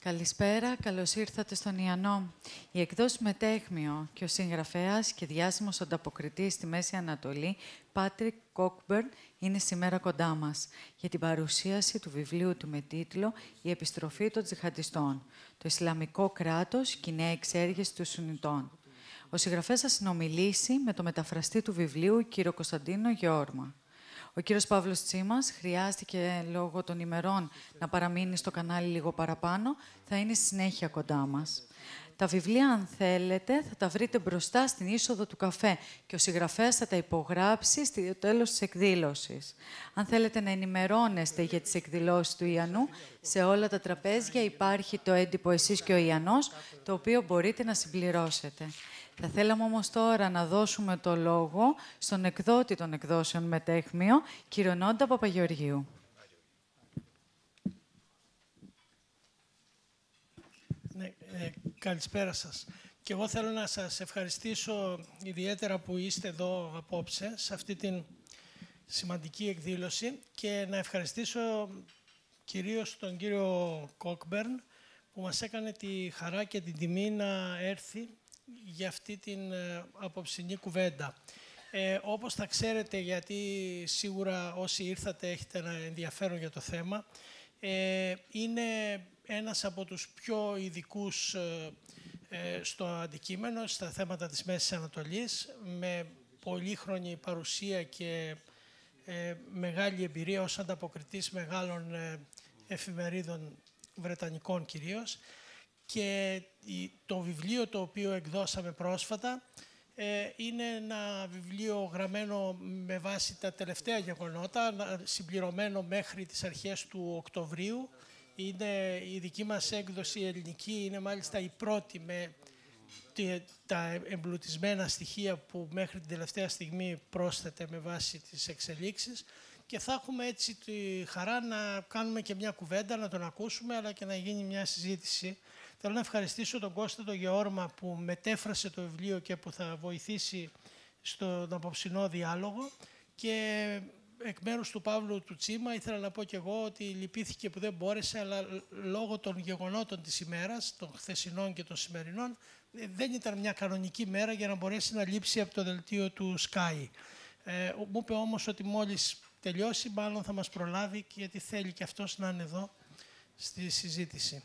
Καλησπέρα, καλώς ήρθατε στον ΙΑΝΟ. Η εκδόση Μετέχμιο και ο συγγραφέας και διάσημος ανταποκριτής στη Μέση Ανατολή, Cockburn, είναι σήμερα κοντά μας για την παρουσίαση του βιβλίου του με τίτλο «Η επιστροφή των Τζιχαντιστών. Το Ισλαμικό κράτος και η νέα εξέργειση των Σουνιτών». Ο συγγραφέας θα συνομιλήσει με το μεταφραστή του βιβλίου, κύριο Κωνσταντίνο Γεώρμα. Ο κύριος Παύλος Τσίμας χρειάστηκε λόγω των ημερών να παραμείνει στο κανάλι λίγο παραπάνω, θα είναι στη συνέχεια κοντά μας. Τα βιβλία, αν θέλετε, θα τα βρείτε μπροστά στην είσοδο του καφέ και ο συγγραφέας θα τα υπογράψει στο τέλος της εκδήλωσης. Αν θέλετε να ενημερώνεστε για τις εκδηλώσεις του ΙΑΝΟΥ, σε όλα τα τραπέζια υπάρχει το έντυπο «Εσείς και ο ΙΑΝΟΣ», το οποίο μπορείτε να συμπληρώσετε. Θα θέλαμε όμως τώρα να δώσουμε το λόγο στον εκδότη των εκδόσεων Μετέχμιο, κύριο Νόντα Παπαγεωργίου. Ναι, καλησπέρα σας. Και εγώ θέλω να σας ευχαριστήσω ιδιαίτερα που είστε εδώ απόψε, σε αυτή την σημαντική εκδήλωση, και να ευχαριστήσω κυρίως τον κύριο Cockburn που μας έκανε τη χαρά και την τιμή να έρθει για αυτή την απόψινή κουβέντα. Όπως θα ξέρετε, γιατί σίγουρα όσοι ήρθατε έχετε ένα ενδιαφέρον για το θέμα, είναι ένας από τους πιο ειδικούς στο αντικείμενο, στα θέματα της Μέσης Ανατολής, με πολύχρονη παρουσία και μεγάλη εμπειρία ως ανταποκριτής μεγάλων εφημερίδων βρετανικών κυρίως. Και το βιβλίο το οποίο εκδώσαμε πρόσφατα είναι ένα βιβλίο γραμμένο με βάση τα τελευταία γεγονότα, συμπληρωμένο μέχρι τις αρχές του Οκτωβρίου. Είναι η δική μας έκδοση ελληνική, είναι μάλιστα η πρώτη με τα εμπλουτισμένα στοιχεία που μέχρι την τελευταία στιγμή πρόσθεται με βάση τις εξελίξεις, και θα έχουμε έτσι τη χαρά να κάνουμε και μια κουβέντα, να τον ακούσουμε, αλλά και να γίνει μια συζήτηση. Θέλω να ευχαριστήσω τον Κώστα τον Γεώρμα που μετέφρασε το βιβλίο και που θα βοηθήσει στον απόψινό διάλογο, και εκ μέρους του Παύλου του Τσίμα ήθελα να πω και εγώ ότι λυπήθηκε που δεν μπόρεσε, αλλά λόγω των γεγονότων της ημέρας, των χθεσινών και των σημερινών, δεν ήταν μια κανονική μέρα για να μπορέσει να λείψει από το δελτίο του Sky. Μου είπε όμως ότι μόλις τελειώσει μάλλον θα μας προλάβει, γιατί θέλει και αυτός να είναι εδώ στη συζήτηση.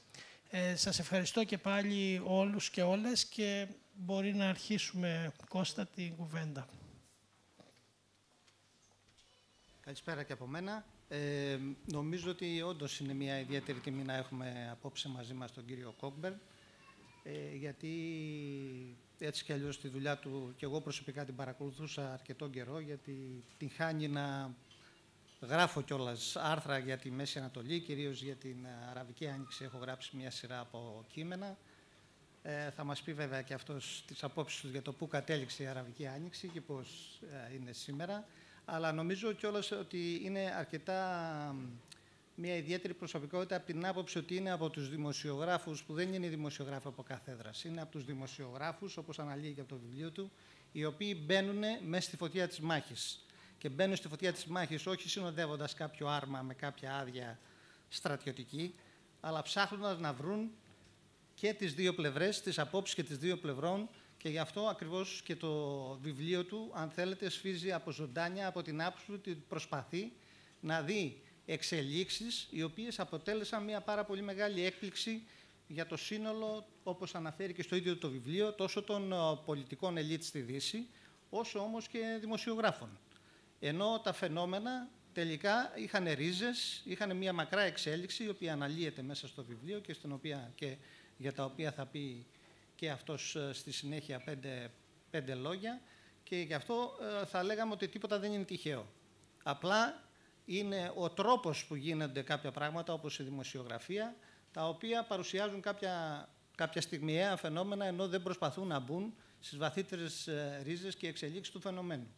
Σας ευχαριστώ και πάλι όλους και όλες, και μπορεί να αρχίσουμε, Κώστα, την κουβέντα. Καλησπέρα και από μένα. Νομίζω ότι όντως είναι μια ιδιαίτερη τιμή να έχουμε απόψε μαζί μας τον κύριο Cockburn, γιατί έτσι κι αλλιώς τη δουλειά του και εγώ προσωπικά την παρακολουθούσα αρκετό καιρό, γιατί την χάνει να γράφω κιόλας άρθρα για τη Μέση Ανατολή, κυρίως για την Αραβική Άνοιξη. Έχω γράψει μια σειρά από κείμενα. Θα μας πει βέβαια και αυτός τις απόψεις του για το πού κατέληξε η Αραβική Άνοιξη και πώς είναι σήμερα. Αλλά νομίζω κιόλας ότι είναι αρκετά μια ιδιαίτερη προσωπικότητα από την άποψη ότι είναι από τους δημοσιογράφους που δεν είναι δημοσιογράφοι από καθέδρας. Είναι από τους δημοσιογράφους, όπως αναλύει και από το βιβλίο του, οι οποίοι μπαίνουν μέσα στη φωτιά της μάχης. Και μπαίνουν στη φωτιά της μάχης όχι συνοδεύοντας κάποιο άρμα με κάποια άδεια στρατιωτική, αλλά ψάχνοντας να βρουν και τις δύο πλευρές, τις απόψεις και τις δύο πλευρών, και γι' αυτό ακριβώς και το βιβλίο του, αν θέλετε, σφίζει από ζωντάνια, από την άποψη ότι προσπαθεί να δει εξελίξεις οι οποίες αποτέλεσαν μια πάρα πολύ μεγάλη έκπληξη για το σύνολο, όπως αναφέρει και στο ίδιο το βιβλίο, τόσο των πολιτικών ελίτ στη Δύση, όσο όμως και δημοσιογράφων. Ενώ τα φαινόμενα τελικά είχαν ρίζες, είχαν μια μακρά εξέλιξη, η οποία αναλύεται μέσα στο βιβλίο και για τα οποία θα πει και αυτός στη συνέχεια πέντε λόγια, και γι' αυτό θα λέγαμε ότι τίποτα δεν είναι τυχαίο. Απλά είναι ο τρόπος που γίνονται κάποια πράγματα, όπως η δημοσιογραφία, τα οποία παρουσιάζουν κάποια στιγμιαία φαινόμενα, ενώ δεν προσπαθούν να μπουν στις βαθύτερες ρίζες και εξελίξεις του φαινομένου.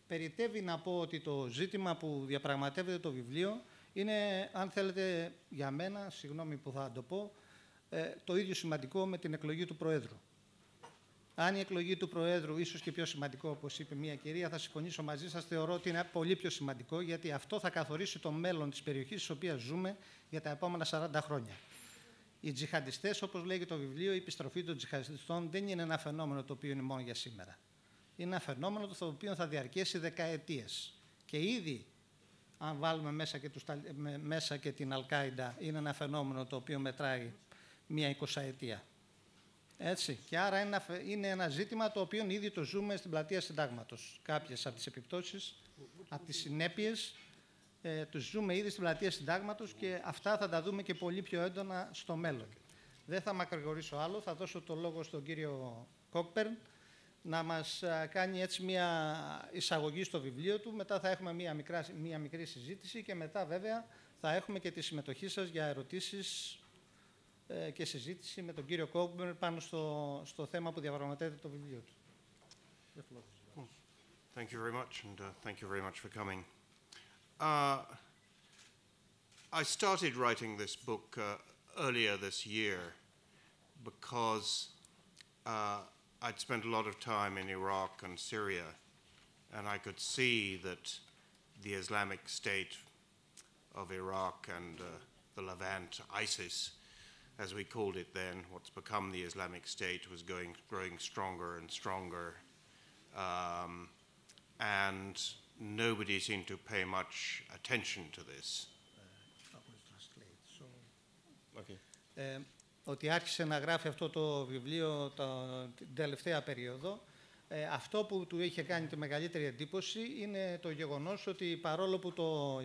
Περιτεύει να πω ότι το ζήτημα που διαπραγματεύεται το βιβλίο είναι, αν θέλετε, για μένα, συγγνώμη που θα το πω, το ίδιο σημαντικό με την εκλογή του Προέδρου. Αν η εκλογή του Προέδρου, ίσως και πιο σημαντικό, όπως είπε μια κυρία, θα συμφωνήσω μαζί σας, θεωρώ ότι είναι πολύ πιο σημαντικό, γιατί αυτό θα καθορίσει το μέλλον της περιοχής της οποίας ζούμε για τα επόμενα 40 χρόνια. Οι τζιχαντιστές, όπως λέει και το βιβλίο, η επιστροφή των τζιχαντιστών δεν είναι ένα φαινόμενο το οποίο είναι μόνο για σήμερα. Είναι ένα φαινόμενο το οποίο θα διαρκέσει δεκαετίες. Και ήδη, αν βάλουμε μέσα και την Αλ-Κάιντα, είναι ένα φαινόμενο το οποίο μετράει μία 20ετία. Έτσι. Και άρα είναι ένα ζήτημα το οποίο ήδη το ζούμε στην πλατεία Συντάγματος. Κάποιες από τις επιπτώσεις, από τις συνέπειες, τους ζούμε ήδη στην πλατεία Συντάγματος και αυτά θα τα δούμε και πολύ πιο έντονα στο μέλλον. Δεν θα μακρηγορήσω άλλο, θα δώσω το λόγο στον κύριο Cockburn να μας κάνει έτσι μια εισαγωγή στο βιβλίο του. Μετά θα έχουμε μια μικρή συζήτηση και μετά βέβαια θα έχουμε και τη συμμετοχή σας για ερωτήσεις και συζήτηση με τον κύριο Cockburn πάνω στο θέμα που διαπραγματεύεται το βιβλίο του. Thank you very much, and thank you very much for coming. I started writing this book earlier this year because I'd spent a lot of time in Iraq and Syria, and I could see that the Islamic State of Iraq and the Levant, ISIS, as we called it then, what's become the Islamic State, was growing stronger and stronger. And nobody seemed to pay much attention to this. Okay. Ότι άρχισε να γράφει αυτό το βιβλίο την τελευταία περίοδο. Αυτό που του είχε κάνει τη μεγαλύτερη εντύπωση είναι το γεγονός ότι παρόλο που το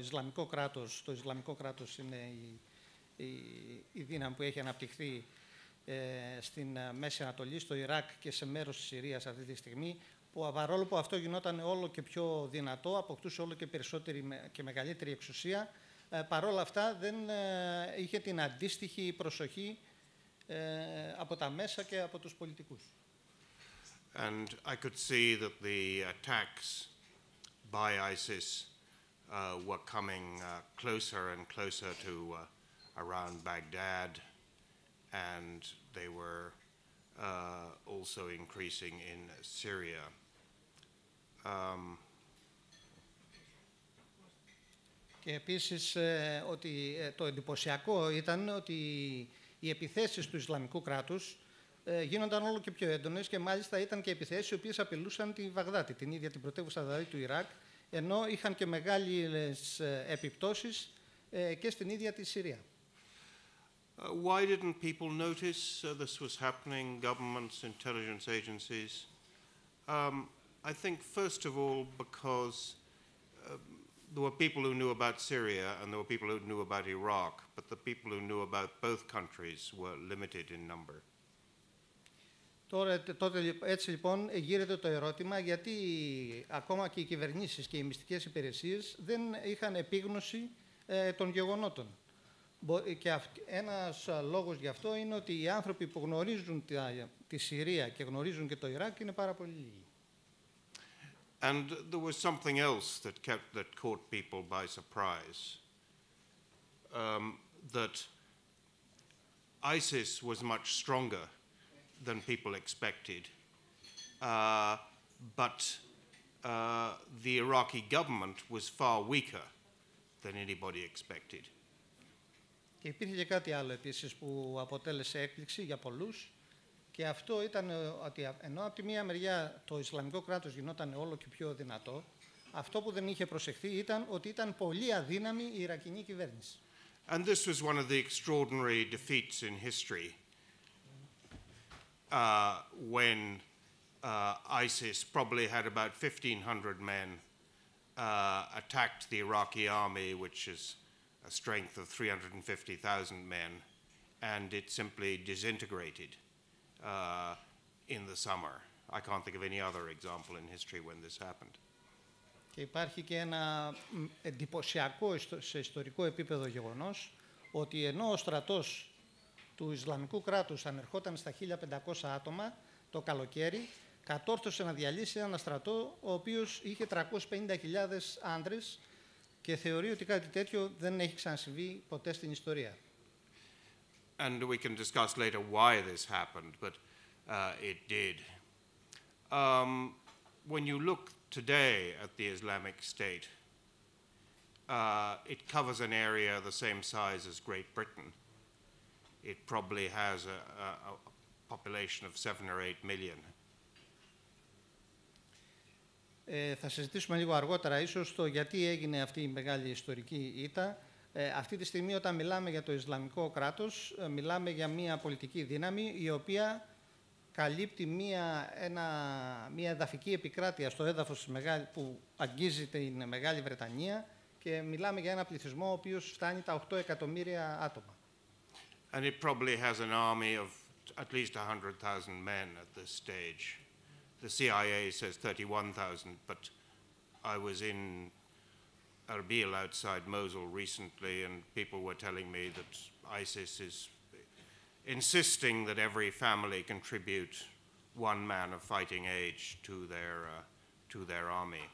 Ισλαμικό κράτος είναι η δύναμη που έχει αναπτυχθεί στην Μέση Ανατολή, στο Ιράκ και σε μέρος της Συρίας αυτή τη στιγμή, παρόλο που αυτό γινόταν όλο και πιο δυνατό, αποκτούσε όλο και περισσότερη και μεγαλύτερη εξουσία, παρόλα αυτά δεν είχε την αντίστοιχη προσοχή από τα μέσα και από τους πολιτικούς. And I could see that the attacks by ISIS were coming closer and closer to around Baghdad, and they were also increasing in Syria. Και επίσης ότι το εντυπωσιακό ήταν ότι οι επιθέσεις του Ισλαμικού κράτους γίνονταν όλο και πιο έντονες και μάλιστα ήταν και επιθέσεις οι οποίες απειλούσαν τη Βαγδάτη, την ίδια την πρωτεύουσα δηλαδή του Ιράκ, ενώ είχαν και μεγάλες επιπτώσεις και στην ίδια τη Συρία. Why didn't people notice this was happening, governments, intelligence agencies? I think first of all because there were people who knew about Syria and there were people who knew about Iraq, but the people who knew about both countries were limited in number. Τότε έτσι λοιπόν γύρεται το ερώτημα γιατί ακόμα και οι κυβερνήσεις και οι μυστικές υπηρεσίες δεν είχαν επίγνωση των γεγονότων. Και ένας λόγος γι' αυτό είναι ότι οι άνθρωποι που γνωρίζουν τη Συρία και γνωρίζουν και το Ιράκ είναι πάρα πολύ λίγοι. And there was something else that caught people by surprise. That ISIS was much stronger than people expected, but the Iraqi government was far weaker than anybody expected. Και υπήρχε και κάτι άλλο επίσης που αποτέλεσε έκπληξη για πολλούς και αυτό ήταν ότι ενώ από τη μία μεριά το Ισλαμικό κράτος γινόταν όλο και πιο δυνατό, αυτό που δεν είχε προσεχθεί ήταν ότι ήταν πολύ αδύναμη η Ιρακινή κυβέρνηση. And this was one of the extraordinary defeats in history when ISIS probably had about 1,500 men attacked the Iraqi army, which is a strength of 350,000 men, and it simply disintegrated in the summer. I can't think of any other example in history when this happened. Και υπάρχει και ένα εντυπωσιακό σε ιστορικό επίπεδο γεγονός ότι ενώ ο στρατός του Ισλαμικού κράτους ανερχόταν στα 1.500 άτομα το καλοκαίρι, κατόρθωσε να διαλύσει ένα στρατό ο οποίος είχε 350.000 άντρες και θεωρεί ότι κάτι τέτοιο δεν έχει ξανασυμβεί ποτέ στην ιστορία. And we can discuss later why this happened, but it did. When you look today at the Islamic State, it covers an area the same size as Great Britain. it probably has a population of 7 or 8 million. Θα συζητήσουμε λίγο αργότερα ίσως το γιατί έγινε αυτή η μεγάλη ιστορική ήττα. Αυτή τη στιγμή όταν μιλάμε για το Ισλαμικό κράτος, μιλάμε για μια πολιτική δύναμη η οποία καλύπτει μια εδαφική επικράτεια στο έδαφος που αγγίζει την Μεγάλη Βρετανία και μιλάμε για ένα πληθυσμό ο οποίος φτάνει τα 8 εκατομμύρια άτομα. And it probably has an army of at least 100,000 men at this stage. The CIA says 31,000, but I was in Erbil outside Mosul recently, and people were telling me that ISIS is insisting that every family contribute one man of fighting age to their army.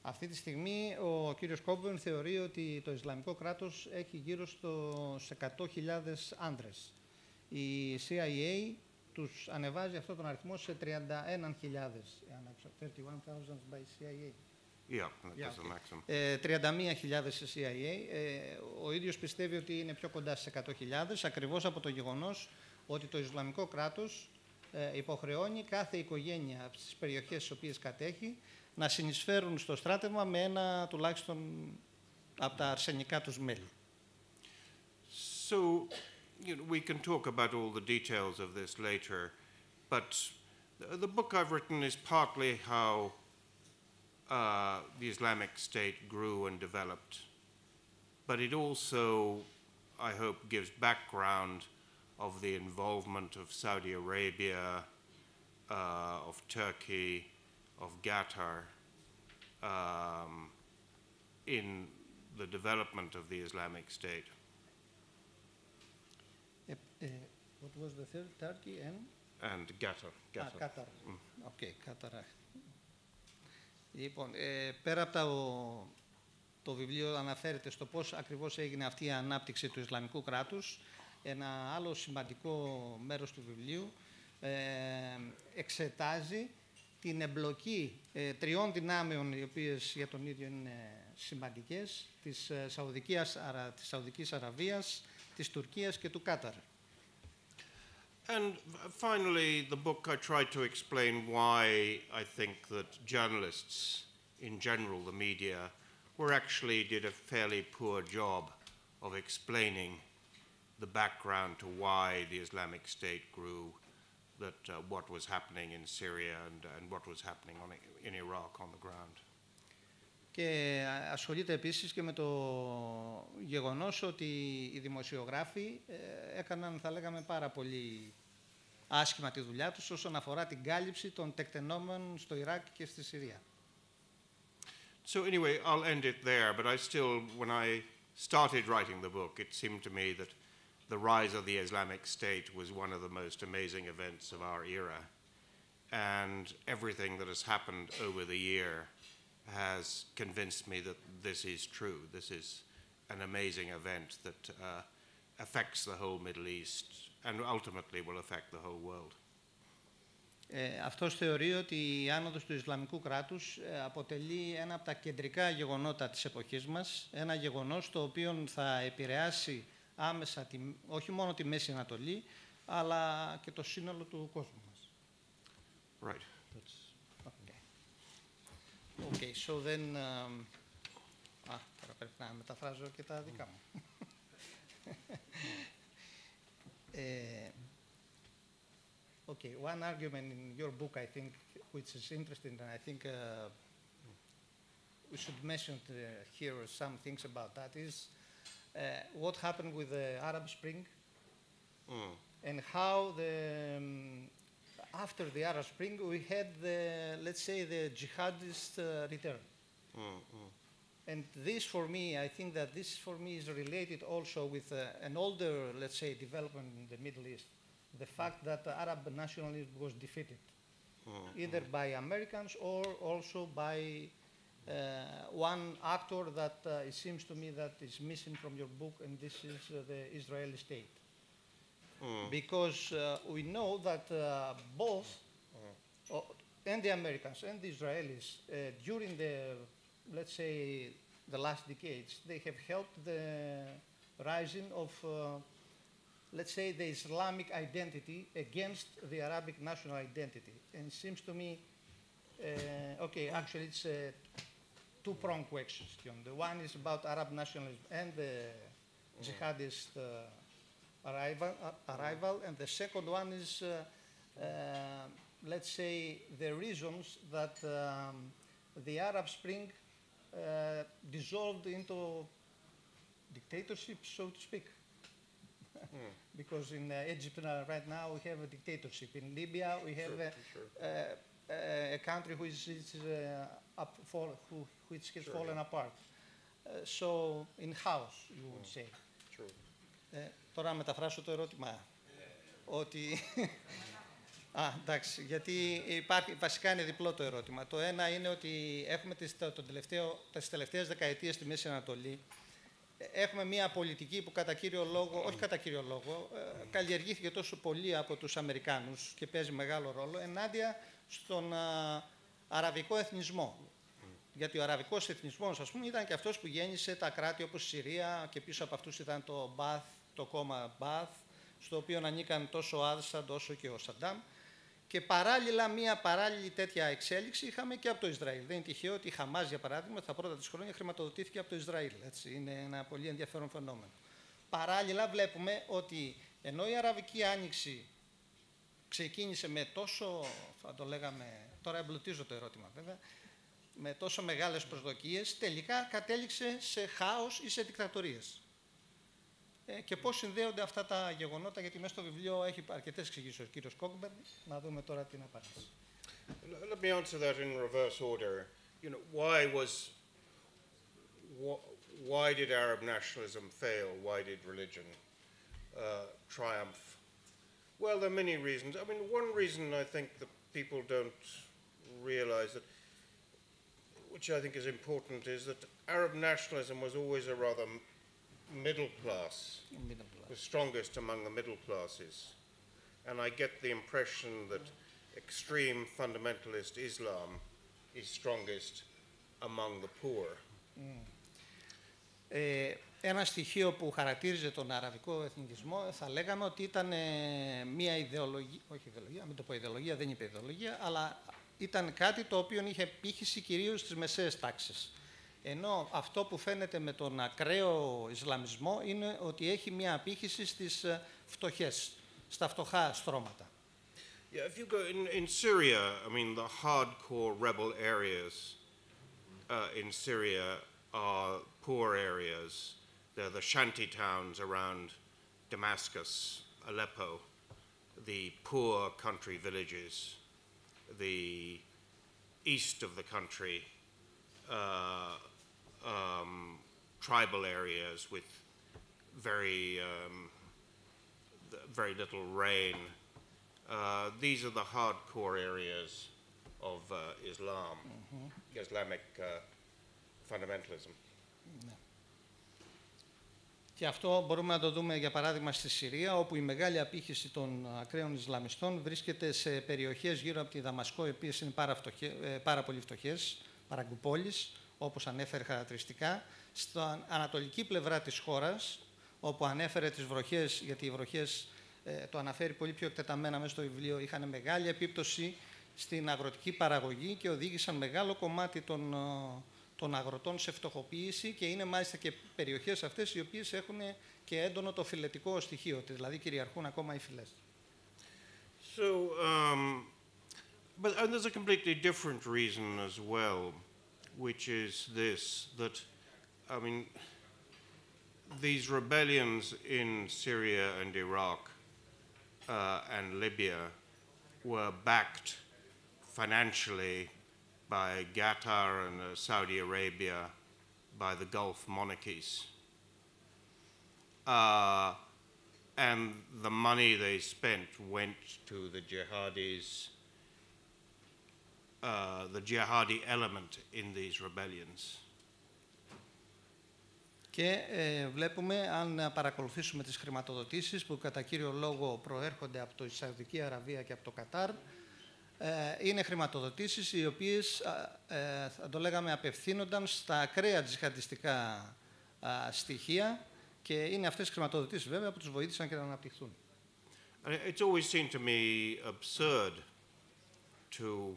Αυτή τη στιγμή ο κύριος Cockburn θεωρεί ότι το Ισλαμικό κράτος έχει γύρω στους 100.000 άντρες. Η CIA τους ανεβάζει αυτόν τον αριθμό σε 31.000. 31,000 by CIA. Yeah, that's the maximum. 31.000 σε CIA. Ο ίδιος πιστεύει ότι είναι πιο κοντά στις 100.000, ακριβώς από το γεγονός ότι το Ισλαμικό κράτος υποχρεώνει κάθε οικογένεια στις περιοχές στις οποίες κατέχει να συνεισφέρουν στο στράτευμα με ένα τουλάχιστον από τα αρσενικά τους μέλη. So, we can talk about all the details of this later, but the book I've written is partly how the Islamic State grew and developed, but it also, I hope, gives background of the involvement of Saudi Arabia, of Turkey, of Qatar, in the development of the Islamic State. What was the third? Turkey And Qatar. Qatar. Okay, Qatar. Λοιπόν, πέρα από το βιβλίο αναφέρεται στο πώς ακριβώς έγινε αυτή η ανάπτυξη του Ισλαμικού κράτους. Ένα άλλο σημαντικό μέρος του βιβλίου εξετάζει την εμπλοκή τριών δυνάμεων οι οποίες για τον ίδιο είναι σημαντικές, της Σαουδικής Αραβίας, της Τουρκίας και του Κάταρ. And finally, the book I tried to explain why I think that journalists, in general, the media, did a fairly poor job of explaining the background to why the Islamic State grew, that what was happening in Syria and what was happening in Iraq on the ground. Και ασχολείται επίσης και με το γεγονός ότι οι δημοσιογράφοι έκαναν, θα λέγαμε, πάρα πολύ άσχημα τη δουλειά τους όσον αφορά την κάλυψη των τεκτενόμενων στο Ιράκ και στη Συρία. So anyway, I'll end it there, but when I started writing the book, it seemed to me that the rise of the Islamic State was one of the most amazing events of our era, and everything that has happened over the year has convinced me that this is true. This is an amazing event that affects the whole Middle East and ultimately will affect the whole world. Αυτός θεωρεί ότι η άνοδος του Ισλαμικού κράτους αποτελεί ένα από τα κεντρικά γεγονότα της εποχής μας, ένα γεγονός το οποίο θα επηρεάσει άμεσα όχι μόνο τη Μέση Ανατολή, αλλά και το σύνολο του κόσμου μας. Right. Okay, so then... τώρα πρέπει να μεταφράζω και τα δικά μου. Okay, one argument in your book, I think, which is interesting, and I think we should mention here some things about that, is what happened with the Arab Spring and how after the Arab Spring we had let's say, the jihadist return. And this, for me, I think that this, for me, is related also with an older, let's say, development in the Middle East. The fact that Arab nationalism was defeated, either by Americans or also by one actor that it seems to me that is missing from your book, and this is the Israeli state. Because we know that both, and the Americans and the Israelis, during the, let's say, the last decades, they have helped the rising of, let's say, the Islamic identity against the Arabic national identity. And it seems to me, okay, actually it's a two-pronged question. The one is about Arab nationalism and the jihadist arrival, and the second one is, let's say, the reasons that the Arab Spring dissolved into dictatorship, so to speak. Because in Egypt right now we have a dictatorship. In Libya we have a country which has fallen apart. So in house, you would say. Τώρα μεταφράσω το ερώτημα. Ότι... εντάξει, γιατί βασικά είναι διπλό το ερώτημα. Το ένα είναι ότι έχουμε τις τελευταίες δεκαετίες στη Μέση Ανατολή έχουμε μια πολιτική που κατά κύριο λόγο, όχι κατά κύριο λόγο, καλλιεργήθηκε τόσο πολύ από τους Αμερικάνους και παίζει μεγάλο ρόλο ενάντια στον αραβικό εθνισμό. Γιατί ο αραβικός εθνισμός, ας πούμε, ήταν και αυτός που γέννησε τα κράτη όπως η Συρία και πίσω από αυτούς ήταν το Μπαθ, το κόμμα Μπαθ, στο οποίο ανήκαν τόσο ο Άσαντ όσο και ο Σαντάμ. Και παράλληλα, μια παράλληλη τέτοια εξέλιξη είχαμε και από το Ισραήλ. Δεν είναι τυχαίο ότι η Χαμάς, για παράδειγμα, τα πρώτα της χρόνια χρηματοδοτήθηκε από το Ισραήλ. Έτσι. Είναι ένα πολύ ενδιαφέρον φαινόμενο. Παράλληλα, βλέπουμε ότι ενώ η Αραβική Άνοιξη ξεκίνησε με τόσο, θα το λέγαμε, τώρα εμπλουτίζω το ερώτημα βέβαια, με τόσο μεγάλες προσδοκίες, τελικά κατέληξε σε χάος ή σε δικτατορίες. Και πώς συνδέονται αυτά τα γεγονότα, γιατί μέσα στο βιβλίο έχει αρκετές εξηγήσεις ο κύριος Cockburn. Να δούμε τώρα την απάντηση. Let me answer that in reverse order. You know, why did Arab nationalism fail? Why did religion triumph? Well, there are many reasons. I mean, one reason I think that people don't realize that, which I think is important, is that Arab nationalism was always a rather middle class, was strongest among the middle classes. And I get the impression that extreme fundamentalist Islam is strongest among the poor. Ένα στοιχείο που χαρακτήριζε τον αραβικό εθνικισμό θα λέγαμε ότι ήταν μια ιδεολογία, όχι ιδεολογία, μην το πω ιδεολογία, δεν είπε ιδεολογία, αλλά ήταν κάτι το οποίο είχε πήχηση κυρίως στις μεσαίες τάξεις. Ενώ αυτό που φαίνεται με τον ακραίο Ισλαμισμό είναι ότι έχει μια απήχηση στις φτωχές, στα φτωχά στρώματα. Yeah, if you go in Syria, I mean, the hardcore rebel areas in Syria are poor areas. They're the shanty towns around Damascus, Aleppo, the poor country villages, the east of the country, tribal areas with very little rain. These are the hardcore areas of Islam, Islamic fundamentalism. Και αυτό μπορούμε να το δούμε, για παράδειγμα, στη Συρία, όπου η μεγάλη απήχηση των ακραίων Ισλαμιστών βρίσκεται σε περιοχές γύρω από τη Δαμασκό, οι οποίες είναι πάρα πολύ φτωχές, παραγκουπόλεις, όπως ανέφερε χαρακτηριστικά, στην ανατολική πλευρά της χώρας, όπου ανέφερε τις βροχές, γιατί οι βροχές, το αναφέρει πολύ πιο εκτεταμένα μέσα στο βιβλίο, είχαν μεγάλη επίπτωση στην αγροτική παραγωγή και οδήγησαν μεγάλο κομμάτι των αγροτών σε φτωχοποίηση και είναι μάλιστα και περιοχές αυτές οι οποίες έχουν και έντονο το φυλετικό στοιχείο, δηλαδή κυριαρχούν ακόμα οι φυλές. So, but there's a completely different reason as well, which is this, that, I mean, these rebellions in Syria and Iraq and Libya were backed financially by Qatar and Saudi Arabia, by the Gulf monarchies. And the money they spent went to the jihadis, the jihadi element in these rebellions. Και βλέπουμε, αν παρακολουθήσουμε τις χρηματοδοτήσεις που κατά κύριο λόγο προέρχονται από τη Σαουδική Αραβία και από το Κατάρ, είναι χρηματοδοτήσεις οι οποίες, θα το λέγαμε, απευθύνονταν στα ακραία τζιχαντιστικά στοιχεία Και είναι αυτές οι χρηματοδοτήσεις βέβαια που τους βοήθησαν και να αναπτυχθούν. It's always seemed to me absurd to,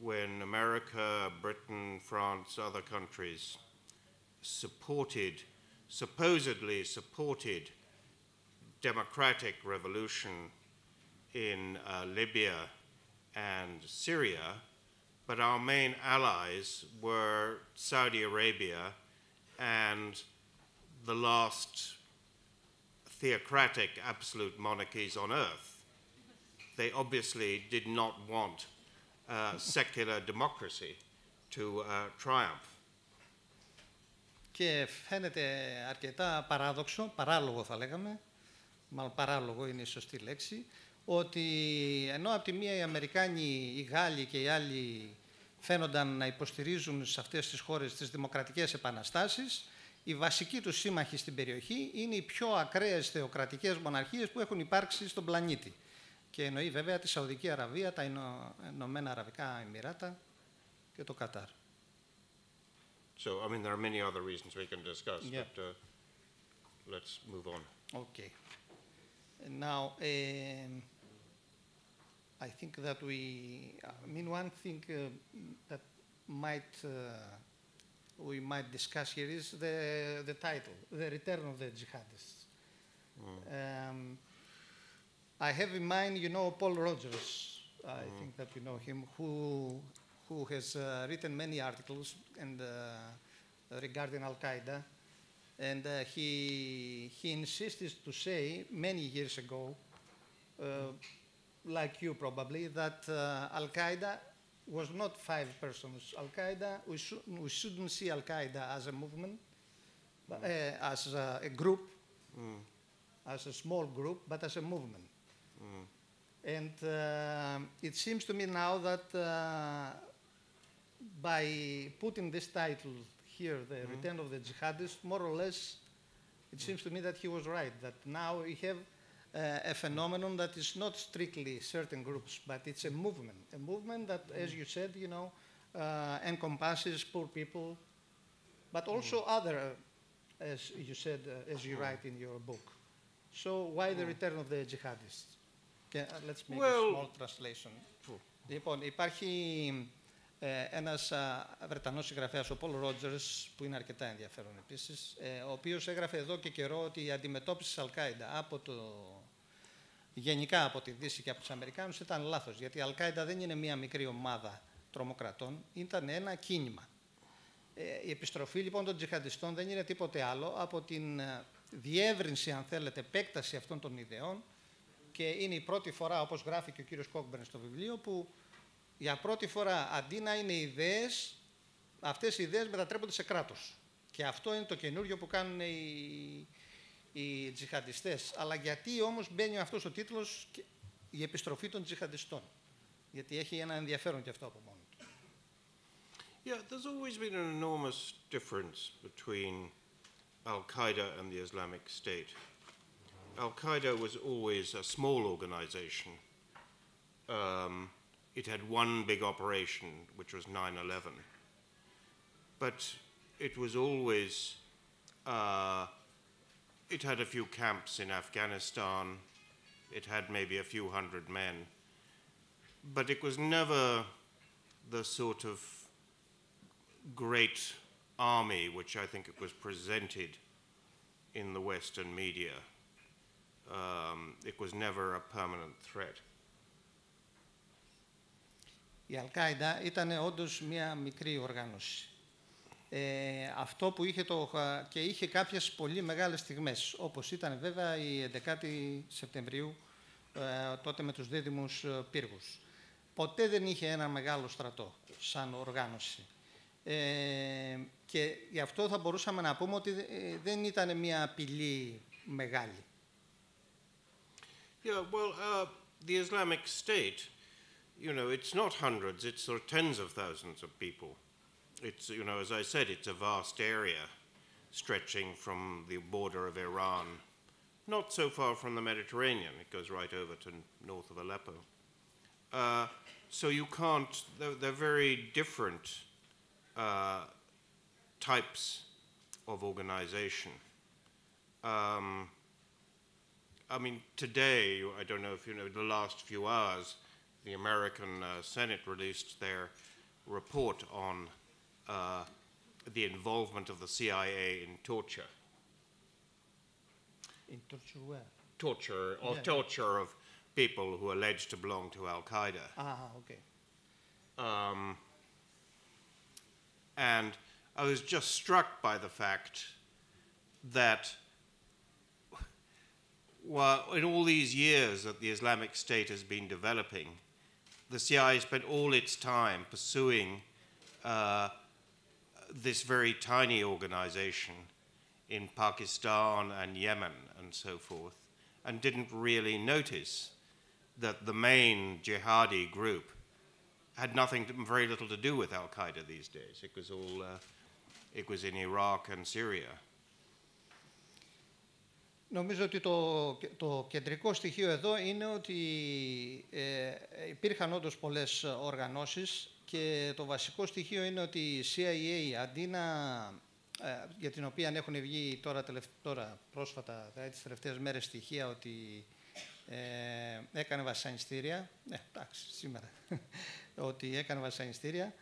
when America, Britain, France, other countries supposedly supported democratic revolution in Libya and Syria, but our main allies were Saudi Arabia and the last theocratic absolute monarchies on earth. They obviously did not want secular democracy to triumph. Και φαίνεται αρκετά παράλογο θα λέγαμε, μάλλον παράλογο είναι η σωστή λέξη, ότι ενώ από τη μία οι Αμερικάνοι, οι Γάλλοι και οι άλλοι φαίνονταν να υποστηρίζουν σε αυτές τις χώρες τις δημοκρατικές επαναστάσεις, οι βασικοί τους σύμμαχοι στην περιοχή είναι οι πιο ακραίες θεοκρατικές μοναρχίες που έχουν υπάρξει στον πλανήτη. Και εννοεί βέβαια τη Σαουδική Αραβία, τα Ηνωμένα Αραβικά Εμιράτα και το Κατάρ. So, I mean, there are many other reasons we can discuss, Yeah. but let's move on. Okay. Now, I think that one thing that we might discuss here is the title, The Return of the Jihadists. I have in mind, Paul Rogers, I think that you know him, who has written many articles regarding Al-Qaeda, and he insisted to say many years ago, like you probably, that Al-Qaeda was not 5 persons. Al-Qaeda, we shouldn't see Al-Qaeda as a movement, as a group, as a small group, but as a movement. And it seems to me now that by putting this title here, The Return of the Jihadists, more or less, it seems to me that he was right, that now we have a phenomenon that is not strictly certain groups, but it's a movement that, as you said, encompasses poor people, but also other, as you said, as you write in your book. So why the return of the jihadists? Let's make a small translation. Λοιπόν, υπάρχει ένας Βρετανός συγγραφέας, ο Paul Rogers, που είναι αρκετά ενδιαφέρον επίσης, ο οποίος έγραφε εδώ και καιρό ότι η αντιμετώπιση της Αλ-Κάιντα γενικά από τη Δύση και από τους Αμερικάνους ήταν λάθος, γιατί η Αλ-Κάιντα δεν είναι μία μικρή ομάδα τρομοκρατών, ήταν ένα κίνημα. Η επιστροφή λοιπόν των τζιχαντιστών δεν είναι τίποτε άλλο από την διεύρυνση, αν θέλετε, επέκταση αυτών των ιδεών, και είναι η πρώτη φορά, όπως γράφει και ο κύριος Cockburn στο βιβλίο, που για πρώτη φορά αντί να είναι ιδέες, αυτές οι ιδέες μετατρέπονται σε κράτος. Και αυτό είναι το καινούριο που κάνουν οι τζιχαντιστές. Αλλά γιατί όμως μπαίνει αυτός ο τίτλος, η επιστροφή των τζιχαντιστών? Γιατί έχει ένα ενδιαφέρον και αυτό από μόνο του. Yeah, there's always been an enormous difference between Al-Qaeda and the Islamic State. Al-Qaeda was always a small organization. It had one big operation, which was 9/11. But it was always, it had a few camps in Afghanistan. It had maybe a few hundred men. But it was never the sort of great army which I think it was presented in the Western media. It was never a permanent threat. Η Αλ-Κάιντα ήταν όντως μια μικρή οργάνωση. Αυτό που είχε και είχε κάποιες πολύ μεγάλες στιγμές, όπως ήταν βέβαια η 11η Σεπτεμβρίου, τότε με τους δίδυμους πύργους. Ποτέ δεν είχε ένα μεγάλο στρατό σαν οργάνωση. Και γι' αυτό θα μπορούσαμε να πούμε ότι δεν ήταν μια απειλή μεγάλη. Yeah, well, the Islamic State, it's not hundreds, it's sort of tens of thousands of people. It's, as I said, it's a vast area stretching from the border of Iran, not so far from the Mediterranean. It goes right over to north of Aleppo. So you can't, they're very different types of organization. I mean, today, I don't know if you know, the last few hours, the American Senate released their report on the involvement of the CIA in torture. In torture where? Torture, or torture of people who are alleged to belong to Al-Qaeda. Okay. And I was just struck by the fact that in all these years that the Islamic State has been developing, the CIA spent all its time pursuing this very tiny organization in Pakistan and Yemen and so forth, and didn't really notice that the main jihadi group had very little to do with Al-Qaeda these days. It was all, it was in Iraq and Syria. Νομίζω ότι το κεντρικό στοιχείο εδώ είναι ότι υπήρχαν όντως πολλές οργανώσεις και το βασικό στοιχείο είναι ότι η CIA αντί να, για την οποία έχουν βγει τώρα πρόσφατα, τις τελευταίες μέρες στοιχεία ότι έκανε βασανιστήρια, εντάξει σήμερα, ότι έκανε βασανιστήρια,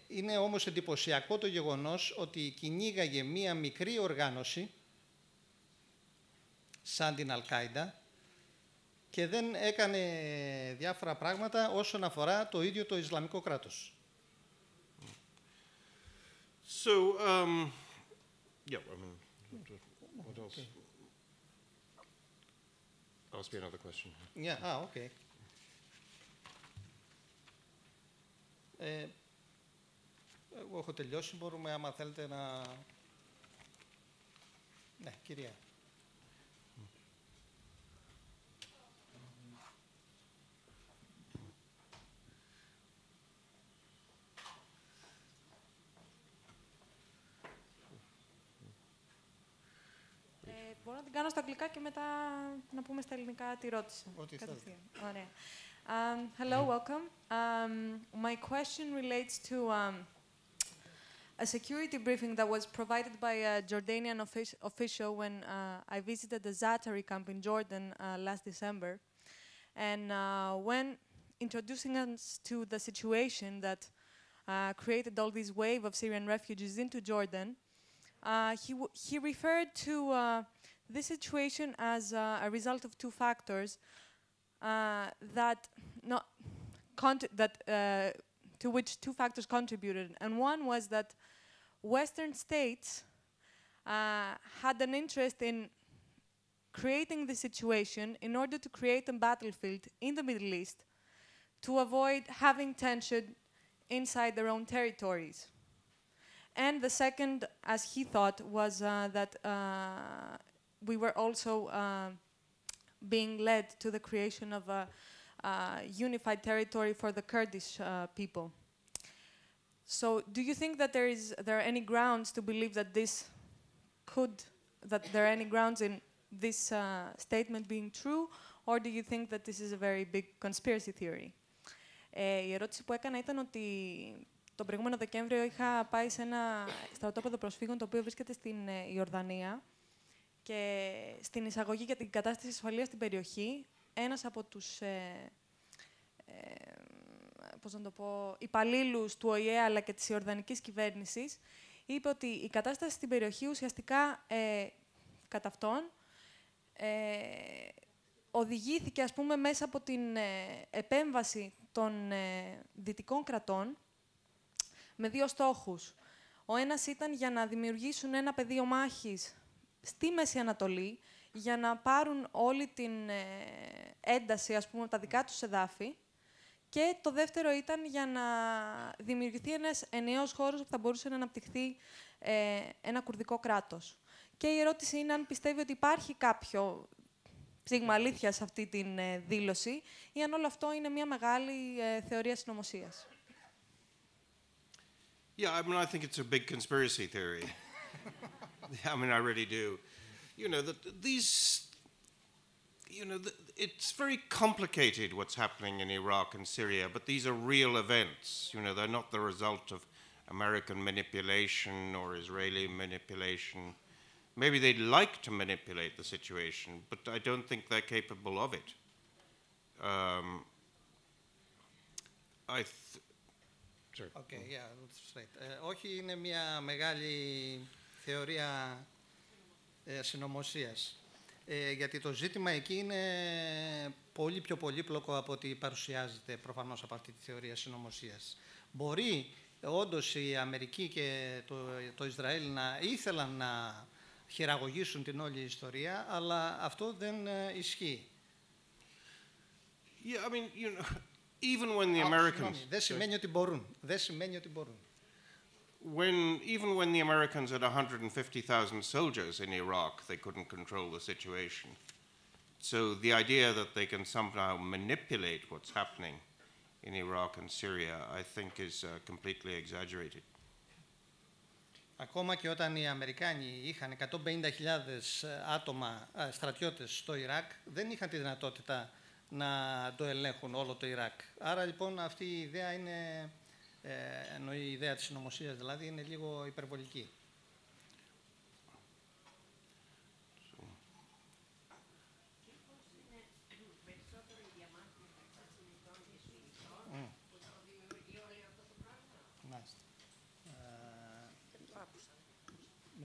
είναι όμως εντυπωσιακό το γεγονός ότι κυνήγαγε μία μικρή οργάνωση σαν την Αλ-Κάιντα και δεν έκανε διάφορα πράγματα όσον αφορά το ίδιο το Ισλαμικό κράτος. So, yeah, I mean, what else? Okay. Ask me another question. Yeah, okay. Εγώ έχω τελειώσει, μπορούμε άμα θέλετε να... Ναι, κυρία. Μπορώ να την κάνω στα αγγλικά και μετά να πούμε στα ελληνικά τη ρώτηση. Ό,τι θέλετε. Ωραία. Hello, welcome. My question relates to a security briefing that was provided by a Jordanian official when I visited the Zaatari camp in Jordan last December. And when introducing us to the situation that created all this wave of Syrian refugees into Jordan, he referred to this situation as a result of two factors to which two factors contributed. And one was that Western states had an interest in creating the situation in order to create a battlefield in the Middle East to avoid having tension inside their own territories. And the second, as he thought, was that we were also being led to the creation of a unified territory for the Kurdish people. So, do you think that there are any grounds to believe that there are any grounds in this statement being true, or do you think that this is a very big conspiracy theory? Η ερώτηση που έκανα ήταν ότι τον προηγούμενο Δεκέμβριο είχα πάει σε ένα στρατόπεδο προσφύγων το οποίο βρίσκεται στην Ιορδανία και στην εισαγωγή για την κατάσταση ασφαλείας στην περιοχή ένας από τους υπαλλήλους του ΟΗΕ αλλά και της Ιορδανικής κυβέρνησης είπε ότι η κατάσταση στην περιοχή ουσιαστικά κατά αυτόν οδηγήθηκε ας πούμε μέσα από την επέμβαση των δυτικών κρατών με δύο στόχους. Ο ένας ήταν για να δημιουργήσουν ένα πεδίο μάχης στη Μέση Ανατολή, για να πάρουν όλη την ένταση, ας πούμε, τα δικά τους εδάφη. Και το δεύτερο ήταν για να δημιουργηθεί ένας ενιαίος χώρος που θα μπορούσε να αναπτυχθεί ένα κουρδικό κράτος. Και η ερώτηση είναι αν πιστεύει ότι υπάρχει κάποιο ψήγμα αλήθειας σε αυτή την δήλωση ή αν όλο αυτό είναι μια μεγάλη θεωρία συνωμοσίας. Yeah, I mean, I think it's a big conspiracy theory. I mean, I really do. You know, it's very complicated what's happening in Iraq and Syria, but these are real events. You know, they're not the result of American manipulation or Israeli manipulation. maybe they'd like to manipulate the situation, but I don't think they're capable of it. Okay, yeah, that's right. Όχι, είναι μια μεγάλη θεωρία συνωμοσίας. Γιατί το ζήτημα εκεί είναι πολύ πιο πολύπλοκο από ό,τι παρουσιάζεται προφανώς από αυτή τη θεωρία συνωμοσίας. Μπορεί όντως η Αμερική και το Ισραήλ να ήθελαν να χειραγωγήσουν την όλη ιστορία, αλλά αυτό δεν ισχύει. Yeah, I mean, you know, even when the Americans... Δεν σημαίνει ότι μπορούν. Δεν σημαίνει ότι μπορούν. Even when the Americans had 150,000 soldiers in Iraq, they couldn't control the situation. So the idea that they can somehow manipulate what's happening in Iraq and Syria, I think is completely exaggerated. Ακόμα και όταν οι Αμερικάνοι είχαν 150.000 άτομα στρατιώτες στο Ιράκ, δεν είχαν τη δυνατότητα να το ελέγχουν όλο το Ιράκ. Άρα λοιπόν αυτή η ιδέα είναι, ενώ η ιδέα της συνωμοσίας δηλαδή, είναι λίγο υπερβολική.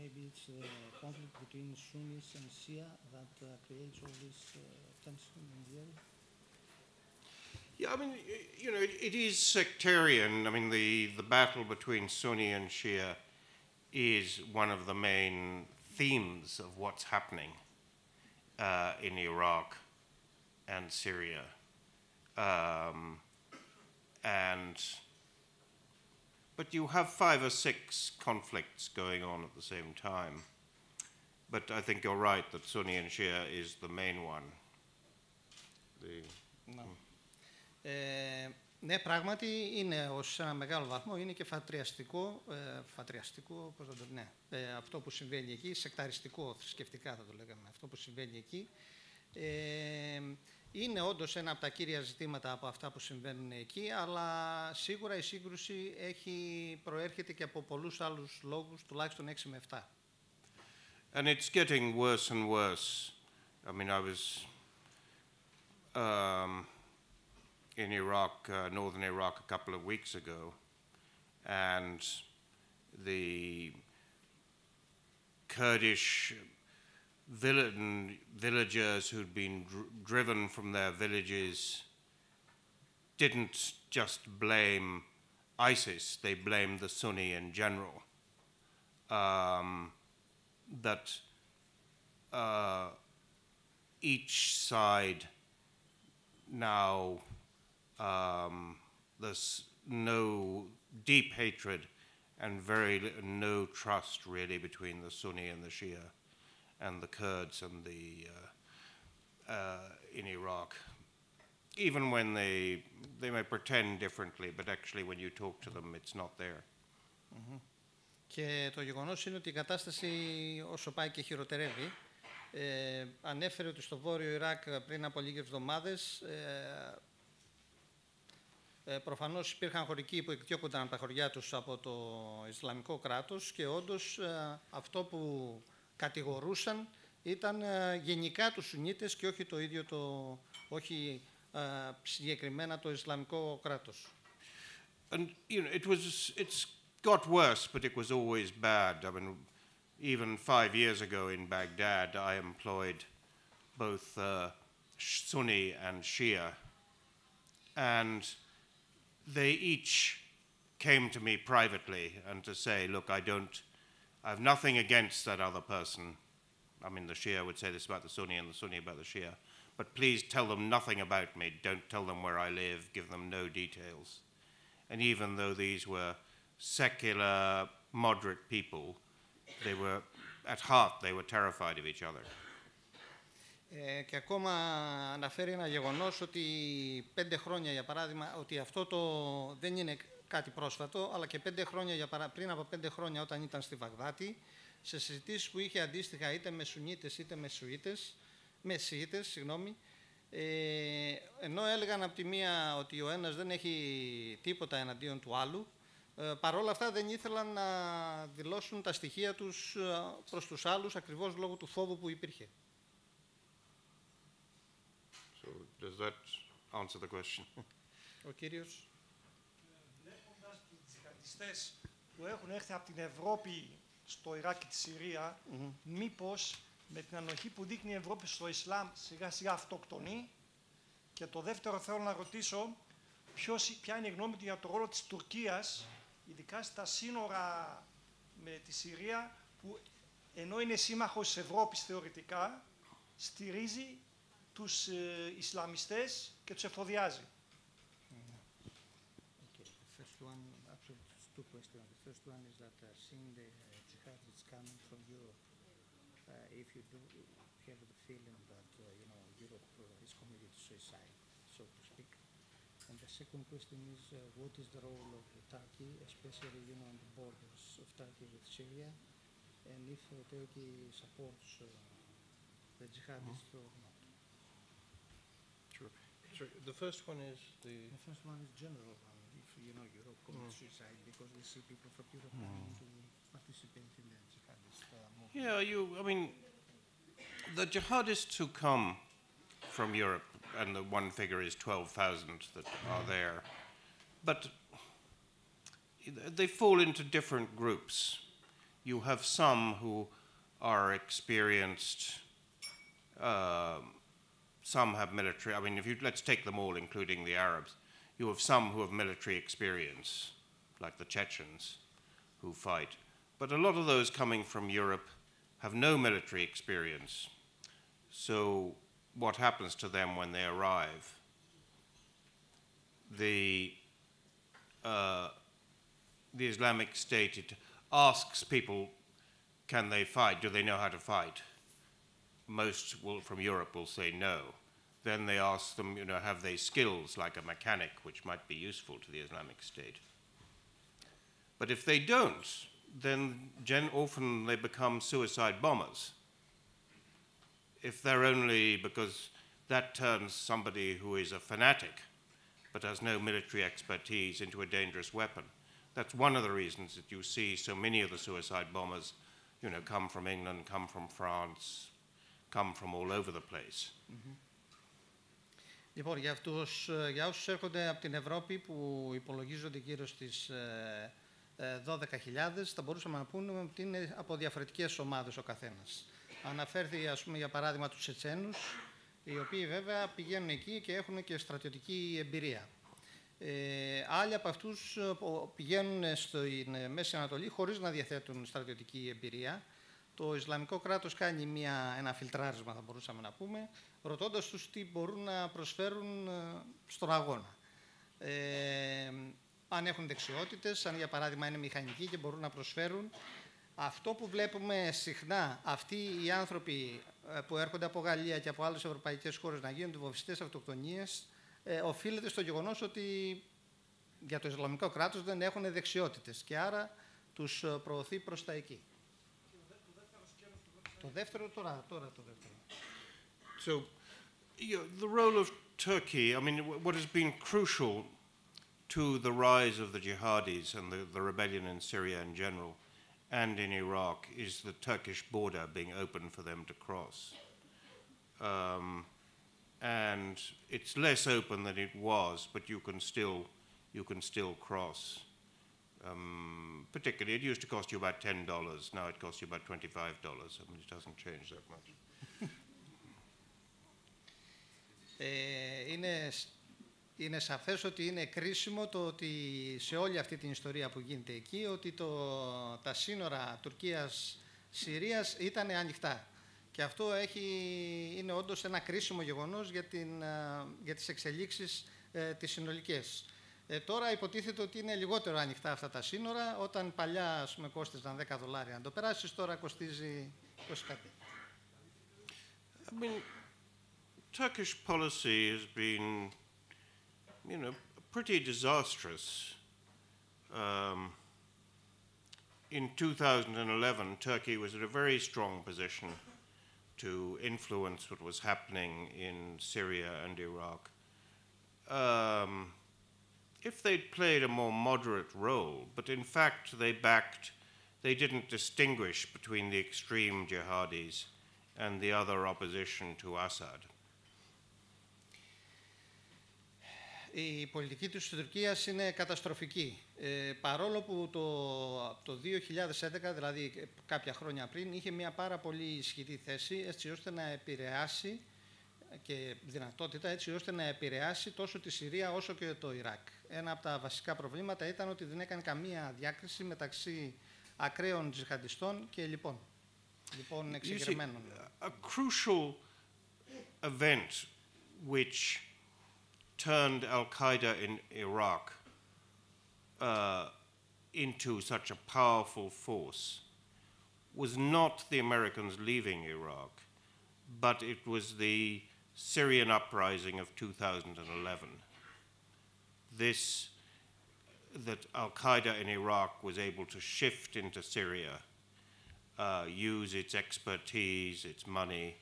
Maybe it's a conflict between Sunnis and Shia that creates all this tension in the area? Yeah, I mean, you know, it is sectarian. I mean, the battle between Sunni and Shia is one of the main themes of what's happening in Iraq and Syria. But you have 5 or 6 conflicts going on at the same time. But I think you're right that Sunni and Shia is the main one. Ναι, πράγματι είναι ως ένα μεγάλο βαθμό, είναι και φατριαστικό, πώς θα το ναι, αυτό που συμβαίνει εκεί, σεκταριστικό, θρησκευτικά θα το λέγαμε, αυτό που συμβαίνει εκεί. Είναι όντως ένα από τα κύρια ζητήματα από αυτά που συμβαίνουν εκεί, αλλά σίγουρα η σύγκρουση προέρχεται και από πολλούς άλλους λόγους, τουλάχιστον 6 με 7. And it's getting worse and worse. I mean, I was in Iraq, northern Iraq, a couple of weeks ago, and the Kurdish villagers who'd been driven from their villages didn't just blame ISIS, they blamed the Sunni in general. That each side now, there's no deep hatred and no trust really between the Sunni and the Shia and the Kurds and in Iraq. Even when they may pretend differently, but actually when you talk to them, it's not there. Mm-hmm. Και το γεγονός είναι ότι η κατάσταση όσο πάει και χειροτερεύει. Ανέφερε ότι στο βόρειο Ιράκ πριν από λίγες εβδομάδες προφανώς υπήρχαν χωρικοί που εκδιώκονταν από τα χωριά τους από το Ισλαμικό κράτος και όντως αυτό που κατηγορούσαν ήταν γενικά τους Σουνίτες και όχι το ίδιο όχι συγκεκριμένα το Ισλαμικό κράτος. And you know, it's got worse, but it was always bad. I mean, even 5 years ago in Baghdad, I employed both Sunni and Shia, and they each came to me privately and to say, look, I have nothing against that other person. I mean, the Shia would say this about the Sunni and the Sunni about the Shia, but please tell them nothing about me. Don't tell them where I live. Give them no details. And even though these were secular, moderate people, they were, at heart, they were terrified of each other. Και ακόμα αναφέρει ένα γεγονός ότι 5 χρόνια, για παράδειγμα, ότι αυτό δεν είναι κάτι πρόσφατο, αλλά και 5 χρόνια, πριν από 5 χρόνια όταν ήταν στη Βαγδάτη, σε συζητήσεις που είχε αντίστοιχα είτε με Σουνίτες είτε με Σιήτες, ενώ έλεγαν από τη μία ότι ο ένας δεν έχει τίποτα εναντίον του άλλου, Παρ' όλα αυτά δεν ήθελαν να δηλώσουν τα στοιχεία τους προς τους άλλους ακριβώς λόγω του φόβου που υπήρχε. So does that answer the question? Ο κύριος. Βλέποντας τους τζιχαντιστές που έχουν έρθει από την Ευρώπη στο Ιράκ και τη Συρία, μήπως με την ανοχή που δείχνει η Ευρώπη στο Ισλάμ σιγά σιγά αυτοκτονεί? Και το δεύτερο θέλω να ρωτήσω, ποια είναι η γνώμη του για το ρόλο της Τουρκίας, ειδικά στα σύνορα με τη Συρία, που ενώ είναι σύμμαχος της Ευρώπης θεωρητικά, στηρίζει τους Ισλαμιστές και τους εφοδιάζει. Okay, the first one, actually, two questions. The first one is that seeing the jihadists coming from Europe, if you do have the feeling that Europe is committed to suicide, so to speak. And the second question is, what is the role of Turkey, especially on the borders of Turkey with Syria, and if Turkey supports the jihadists or not? Sure. Sorry, the first one is the... The first one is general. If Europe commits suicide, because we see people from Europe coming to participate in the jihadist movement. Yeah, I mean, the jihadists who come from Europe, and the one figure is 12,000 that are there, but they fall into different groups. You have some who are experienced, some have military, I mean, let's take them all, including the Arabs. You have some who have military experience, like the Chechens who fight. But a lot of those coming from Europe have no military experience. So what happens to them when they arrive? The Islamic State, it asks people, can they fight? Do they know how to fight? Most from Europe will say no. Then they ask them, have they skills like a mechanic, which might be useful to the Islamic State? But if they don't, then often they become suicide bombers. If they're only, because that turns somebody who is a fanatic but has no military expertise into a dangerous weapon. That's one of the reasons that you see so many of the suicide bombers, come from England, come from France, come from all over the place. Λοιπόν, για όσους έρχονται από την Ευρώπη που υπολογίζονται γύρω στις 12.000, θα μπορούσαμε να πούμε ότι είναι από διαφορετικές ομάδες ο καθένας. Αναφέρθη, για παράδειγμα, τους Τσετσένους, οι οποίοι βέβαια πηγαίνουν εκεί και έχουν και στρατιωτική εμπειρία. Άλλοι από αυτούς πηγαίνουν στην Μέση Ανατολή χωρίς να διαθέτουν στρατιωτική εμπειρία. Το Ισλαμικό κράτος κάνει ένα φιλτράρισμα, θα μπορούσαμε να πούμε, ρωτώντας τους τι μπορούν να προσφέρουν στον αγώνα. Αν έχουν δεξιότητες, αν για παράδειγμα είναι μηχανικοί και μπορούν να προσφέρουν. Αυτό που βλέπουμε συχνά, αυτοί οι άνθρωποι που έρχονται από Γαλλία και από άλλες ευρωπαϊκές χώρες να γίνονται βομβιστές αυτοκτονίες, οφείλεται στο γεγονός ότι για το Ισλαμικό κράτος δεν έχουν δεξιότητες και άρα τους προωθεί προς τα εκεί. Το δεύτερο, τώρα το δεύτερο. So, the role of Turkey, I mean, what has been crucial to the rise of the jihadis and the rebellion in Syria in general and in Iraq is the Turkish border being open for them to cross. And it's less open than it was, but you can still cross. Particularly, it used to cost you about $10. Now it costs you about $25. I mean, it doesn't change that much. Είναι σαφές ότι είναι κρίσιμο το ότι σε όλη αυτή την ιστορία που γίνεται εκεί, ότι τα σύνορα Τουρκίας-Συρίας ήταν ανοιχτά. Και αυτό είναι όντως ένα κρίσιμο γεγονός για τις εξελίξεις τις συνολικές. Τώρα υποτίθεται ότι είναι λιγότερο ανοιχτά αυτά τα σύνορα, όταν παλιά κόστιζαν $10 να το περάσεις, τώρα κοστίζει 25. I mean, Turkish policy has been, pretty disastrous. In 2011, Turkey was in a very strong position to influence what was happening in Syria and Iraq. If if they'd played a more moderate role, but in fact they didn't distinguish between the extreme jihadis and the other opposition to Assad. Η πολιτική της Τουρκίας είναι καταστροφική. Παρόλο που το 2011, δηλαδή κάποια χρόνια πριν, είχε μια πάρα πολύ ισχυρή θέση έτσι ώστε να επηρεάσει και δυνατότητα έτσι ώστε να επηρεάσει τόσο τη Συρία όσο και το Ιράκ. Ένα από τα βασικά προβλήματα ήταν ότι δεν έκανε καμία διάκριση μεταξύ ακραίων τζιχαντιστών και λοιπόν εξεγερμένων. A crucial event which turned Al-Qaeda in Iraq into such a powerful force was not the Americans leaving Iraq, but it was the Syrian uprising of 2011. That Al-Qaeda in Iraq was able to shift into Syria, use its expertise, its money,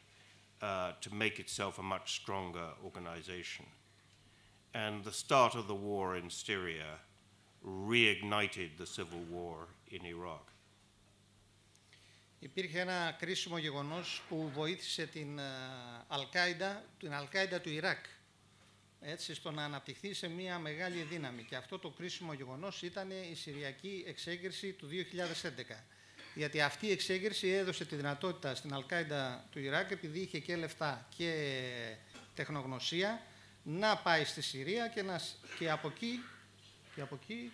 to make itself a much stronger organization. And the start of the war in Syria reignited the civil war in Iraq. Υπήρχε ένα κρίσιμο γεγονός που βοήθησε την Al-Qaeda του Ιράκ έτσι, στο να αναπτυχθεί σε μια μεγάλη δύναμη. Και αυτό το κρίσιμο γεγονός ήταν η Συριακή εξέγερση του 2011. Γιατί αυτή η εξέγερση έδωσε τη δυνατότητα στην Al-Qaeda του Ιράκ, επειδή είχε και λεφτά και τεχνογνωσία, να πάει στη Συρία και από εκεί,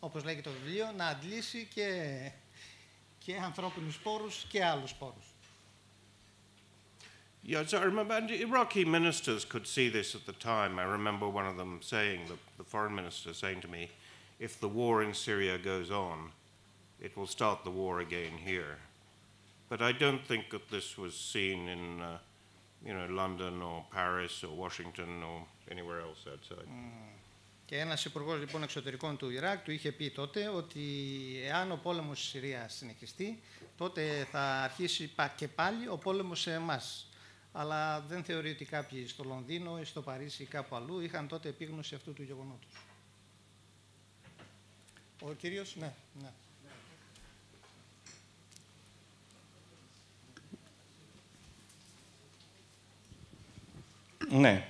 όπως λέγει το βιβλίο, να αντλήσει και ανθρώπινους πόρους και άλλους πόρους. Yeah, so I remember, and Iraqi ministers could see this at the time. I remember one of them saying, the foreign minister saying to me, if the war in Syria goes on, it will start the war again here. But I don't think that this was seen in London or Paris or Washington or anywhere else outside. Και ένας υπουργός λοιπόν εξωτερικών του Ιράκ του είχε πει τότε ότι εάν ο πόλεμος στη Συρία συνεχιστεί, τότε θα αρχίσει και πάλι ο πόλεμος σε εμάς. Αλλά δεν θεωρεί ότι κάποιοι στο Λονδίνο ή στο Παρίσι ή κάπου αλλού είχαν τότε επίγνωση αυτού του γεγονότος. Ο κύριος, ναι. Ναι.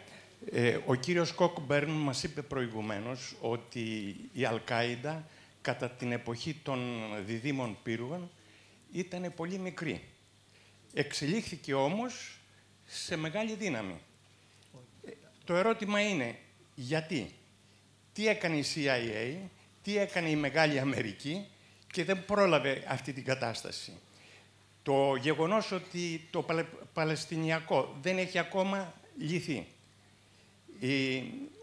Ο κύριος Cockburn μας είπε προηγουμένως ότι η Αλ-Κάιντα κατά την εποχή των διδήμων πύργων ήταν πολύ μικρή. Εξελίχθηκε όμως σε μεγάλη δύναμη. Το ερώτημα είναι γιατί, τι έκανε η CIA, τι έκανε η Μεγάλη Αμερική και δεν πρόλαβε αυτή την κατάσταση. Το γεγονός ότι το Παλαιστινιακό δεν έχει ακόμα λυθεί.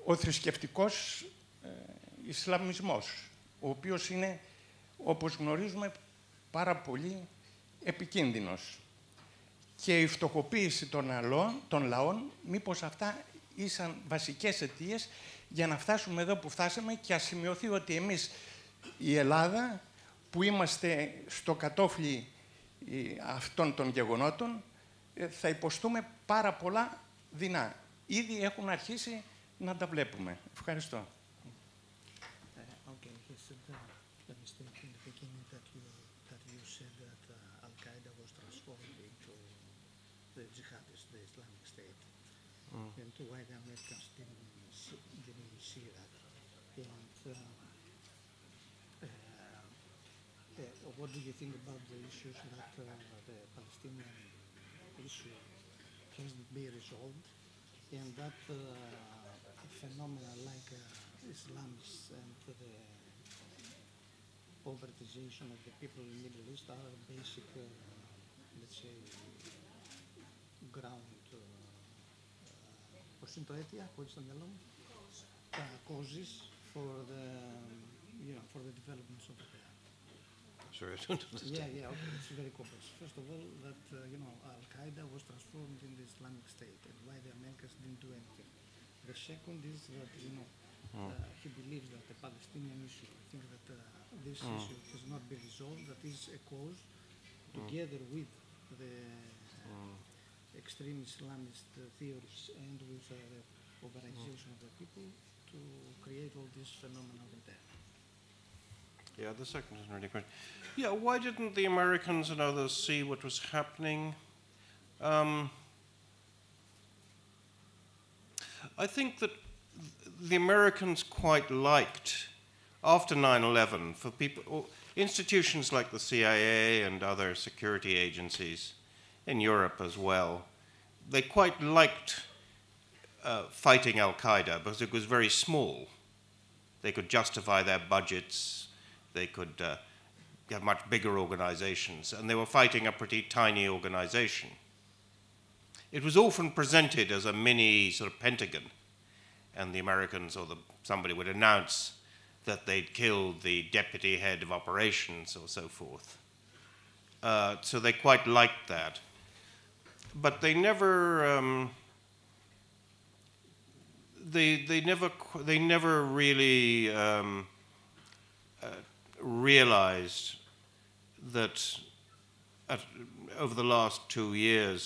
Ο θρησκευτικός Ισλαμισμός, ο οποίος είναι, όπως γνωρίζουμε, πάρα πολύ επικίνδυνος. Και η φτωχοποίηση των λαών, μήπως αυτά ήσαν βασικές αιτίες για να φτάσουμε εδώ που φτάσαμε και ας σημειωθεί ότι εμείς, η Ελλάδα, που είμαστε στο κατόφλι αυτών των γεγονότων, θα υποστούμε πάρα πολλά δεινά. Ήδη έχουν αρχίσει να τα βλέπουμε. Ευχαριστώ. Okay, he said the mistake in the beginning that you said that Al-Qaeda was transformed into the jihadists, the Islamic State, and why the Americans didn't see that. And what do you think about the issues that the Palestinian issue hasn't been resolved? And that phenomena like Islamists and the overtization of the people in the Middle East are basic, let's say, ground. Πώς είναι το αίτια, χωρίς το μυαλό μου, causes for the developments of the Sorry, I don't understand. Yeah, okay, it's very complex. First of all, that, Al-Qaeda was transformed in the Islamic State, and why the Americans didn't do anything. The second is that, he believes that the Palestinian issue, I think that this issue has not been resolved, that is a cause, together with the extreme Islamist theories and with the polarization of the people, to create all this phenomena over there? Yeah, the second is really great. Yeah, why didn't the Americans and others see what was happening? I think that the Americans quite liked, after 9/11, for people, institutions like the CIA and other security agencies in Europe as well, they quite liked fighting Al-Qaeda because it was very small. They could justify their budgets, they could have much bigger organizations, and they were fighting a pretty tiny organization. It was often presented as a mini sort of Pentagon, and the Americans or somebody would announce that they'd killed the deputy head of operations or so forth. So they quite liked that. But they never, they never really realized that over the last 2 years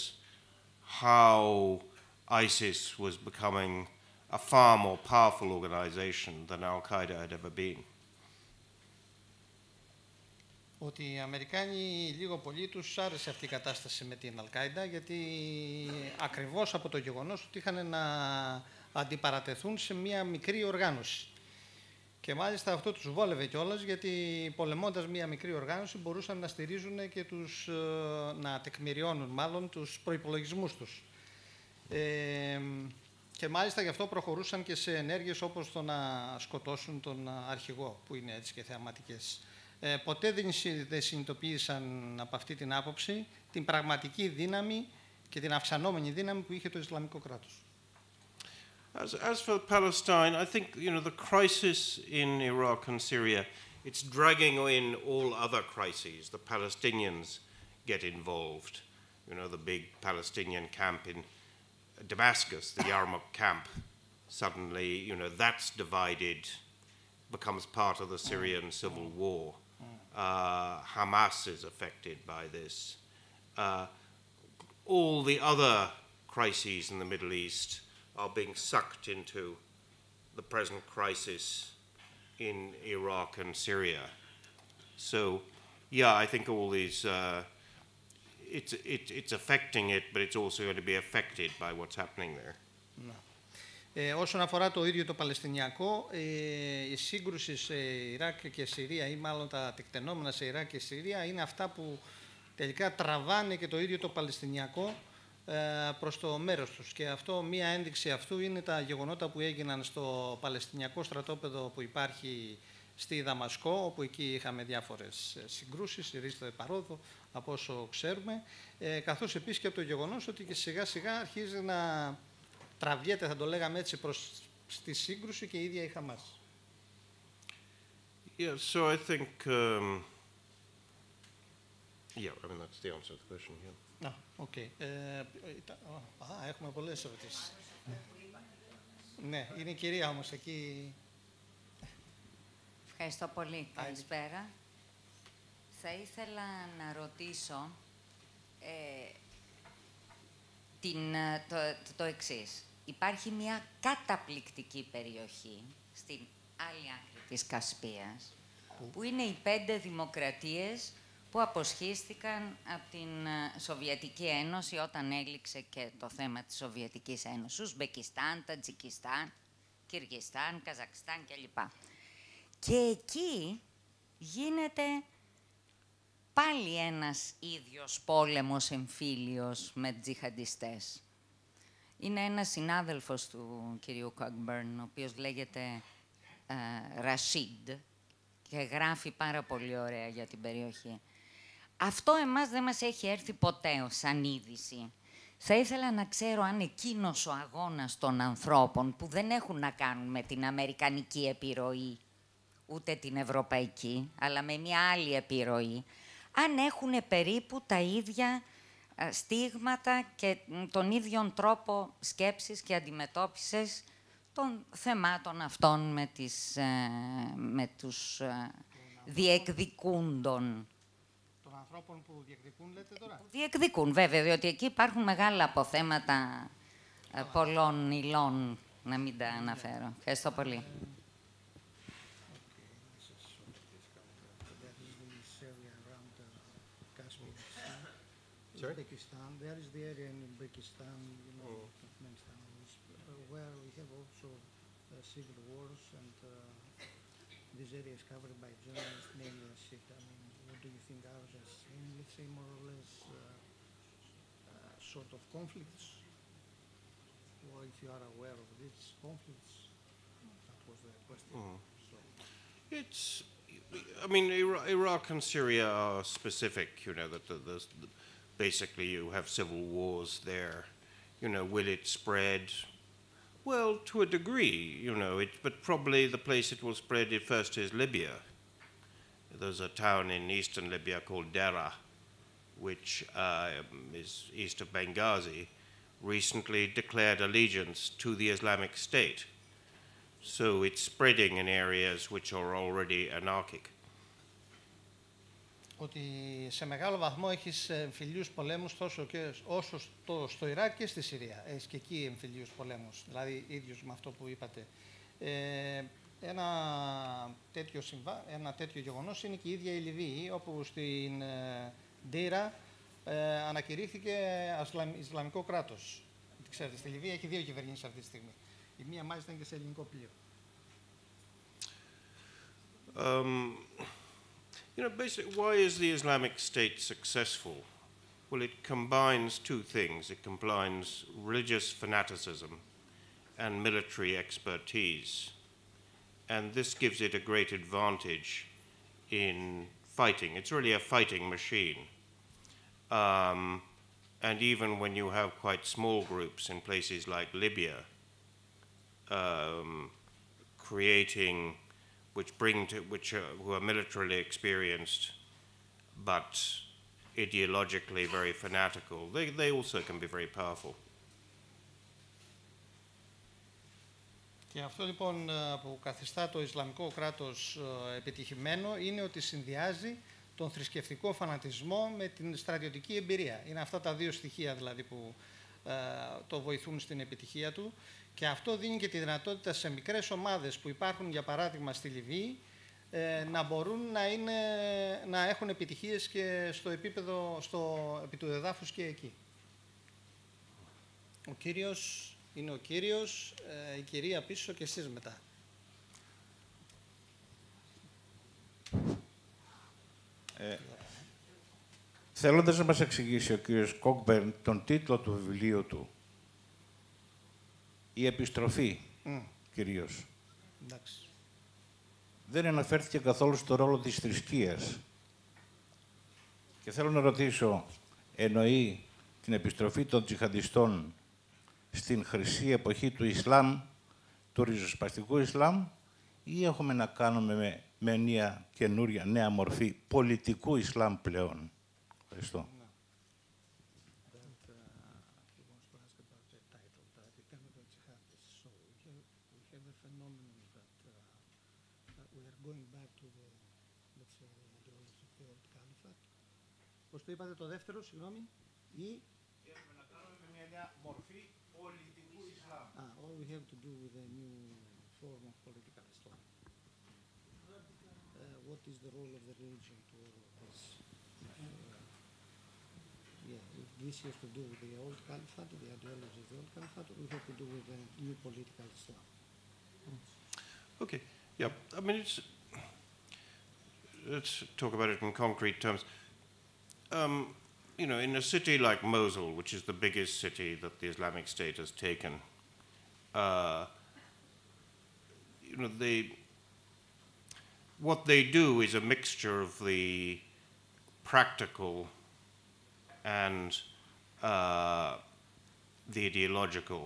how ISIS was becoming a far more powerful organization than Al-Qaeda had ever been. Ότι οι Αμερικάνοι λίγο πολύ τους άρεσε αυτή η κατάσταση με την Αλ-Κάιντα, γιατί ακριβώς από το γεγονός ότι είχαν να αντιπαρατεθούν σε μια μικρή οργάνωση. Και μάλιστα αυτό τους βόλευε κιόλας, γιατί πολεμώντας μια μικρή οργάνωση μπορούσαν να στηρίζουν και να τεκμηριώνουν μάλλον τους προϋπολογισμούς τους. Και μάλιστα γι' αυτό προχωρούσαν και σε ενέργειες όπως το να σκοτώσουν τον αρχηγό, που είναι έτσι και θεαματικές. Ποτέ δεν συνειδητοποίησαν από αυτή την άποψη την πραγματική δύναμη και την αυξανόμενη δύναμη που είχε το Ισλαμικό κράτος. As for Palestine, I think, the crisis in Iraq and Syria, it's dragging in all other crises. The Palestinians get involved. The big Palestinian camp in Damascus, the Yarmouk camp, suddenly, that's divided, becomes part of the Syrian civil war. Hamas is affected by this. All the other crises in the Middle East are being sucked into the present crisis in Iraq and Syria. So, yeah, I think all these, it's affecting it, but it's also going to be affected by what's happening there. Όσον αφορά το ίδιο το Παλαιστινιακό, η σύγκρουση σε Ιράκ και Συρία, ή μάλλον τα τεκτενόμενα σε Ιράκ και Συρία, είναι αυτά που τελικά τραβάνε και το ίδιο το Παλαιστινιακό προς το μέρος τους. Και αυτό, μία ένδειξη αυτού είναι τα γεγονότα που έγιναν στο Παλαιστινιακό στρατόπεδο που υπάρχει στη Δαμασκό, όπου εκεί είχαμε διάφορες συγκρούσεις, ρίστο επαρόδο, από όσο ξέρουμε, καθώς επίσης και από το γεγονός ότι και σιγά σιγά αρχίζει να τραβιέται, θα το λέγαμε έτσι, προς τη σύγκρουση και η ίδια η Χαμάς. Yeah, so I think, that's the answer to the question, yeah. Έχουμε πολλές ερωτήσεις. Ναι, είναι η κυρία όμως εκεί. Ευχαριστώ πολύ. Καλησπέρα. Θα ήθελα να ρωτήσω το εξής. Υπάρχει μια καταπληκτική περιοχή στην άλλη άκρη της Κασπίας, που είναι οι 5 δημοκρατίες που αποσχίστηκαν από την Σοβιετική Ένωση όταν έληξε και το θέμα της Σοβιετικής Ένωσης. Ουσμπεκιστάν, Τατζικιστάν, Κυργιστάν, Καζακστάν κλπ. Και εκεί γίνεται πάλι ένας ίδιος πόλεμος εμφύλιος με τζιχαντιστές. Είναι ένας συνάδελφος του κυρίου Cockburn, ο οποίος λέγεται Ρασίντ και γράφει πάρα πολύ ωραία για την περιοχή. Αυτό εμάς δεν μας έχει έρθει ποτέ σαν είδηση. Θα ήθελα να ξέρω αν εκείνος ο αγώνας των ανθρώπων που δεν έχουν να κάνουν με την αμερικανική επιρροή, ούτε την ευρωπαϊκή, αλλά με μια άλλη επιρροή, αν έχουν περίπου τα ίδια στίγματα και τον ίδιο τρόπο σκέψης και αντιμετώπισης των θεμάτων αυτών με τους διεκδικούντων. Των ανθρώπων που διεκδικούν, λέτε τώρα. Διεκδικούν, βέβαια, διότι εκεί υπάρχουν μεγάλα αποθέματα πολλών υλών να μην τα αναφέρω. Ευχαριστώ πολύ. Uzbekistan. There is the area in Uzbekistan, you know, Turkmenistan, where we have also civil wars, and this area is covered by journalists, mainly Sikh. I mean, what do you think are the same, let's say, more or less sort of conflicts? Or if you are aware of these conflicts, that was the question. So. It's, I mean, Iraq and Syria are specific, you know, that basically you have civil wars there. You know, will it spread? Well, to a degree, you know, but probably the place it will spread it first is Libya. There's a town in eastern Libya called Dera, which is east of Benghazi, recently declared allegiance to the Islamic State. So it's spreading in areas which are already anarchic. Ότι σε μεγάλο βαθμό έχεις εμφυλίους πολέμους όσο στο Ιράκ και στη Συρία. Έχεις και εκεί εμφυλίους πολέμους, δηλαδή ίδιους με αυτό που είπατε. Ένα τέτοιο γεγονός είναι και η ίδια η Λιβύη, όπου στην Ντέιρα ανακηρύχθηκε Ισλαμικό κράτος. Ξέρετε, στη Λιβύη έχει δύο κυβερνήσεις αυτή τη στιγμή. Η μία μάλιστα είναι και σε ελληνικό πλοίο. You know, basically, why is the Islamic State successful? Well, it combines two things. It combines religious fanaticism and military expertise. And this gives it a great advantage in fighting. It's really a fighting machine. And even when you have quite small groups in places like Libya, creating who are militarily experienced, but ideologically very fanatical. They also can be very powerful. Και αυτό λοιπόν που καθιστά το Ισλαμικό κράτος επιτυχημένο είναι ότι συνδυάζει τον θρησκευτικό φανατισμό με την στρατιωτική εμπειρία. Είναι αυτά τα δύο στοιχεία δηλαδή που το βοηθούν στην επιτυχία του. Και αυτό δίνει και τη δυνατότητα σε μικρές ομάδες που υπάρχουν, για παράδειγμα, στη Λιβύη, να μπορούν να έχουν επιτυχίες και στο επίπεδο, επί του εδάφους και εκεί. Ο κύριος είναι ο κύριος, η κυρία πίσω και εσείς μετά. Θέλοντας να μας εξηγήσει ο κύριος Cockburn τον τίτλο του βιβλίου του, «Η επιστροφή», κυρίως. Εντάξει. Δεν αναφέρθηκε καθόλου στο ρόλο της θρησκείας. Και θέλω να ρωτήσω, εννοεί την επιστροφή των τζιχαντιστών στην χρυσή εποχή του Ισλάμ, του ριζοσπαστικού Ισλάμ, ή έχουμε να κάνουμε με μια καινούρια νέα μορφή πολιτικού Ισλάμ πλέον? Ευχαριστώ. Πώς το είπατε το δεύτερο, συγγνώμη, ή... Έχουμε να κάνουμε με μια νέα μορφή πολιτικού Ισλάμ. All we have to do with a new form of political Islam. What is the role of the religion to all of this? If this has to do with the old caliphate, the ideology of the old caliphate, we have to do with the new political Islam. Okay, yeah, I mean, let's talk about it in concrete terms. You know, in a city like Mosul, which is the biggest city that the Islamic State has taken, you know, what they do is a mixture of the practical and the ideological.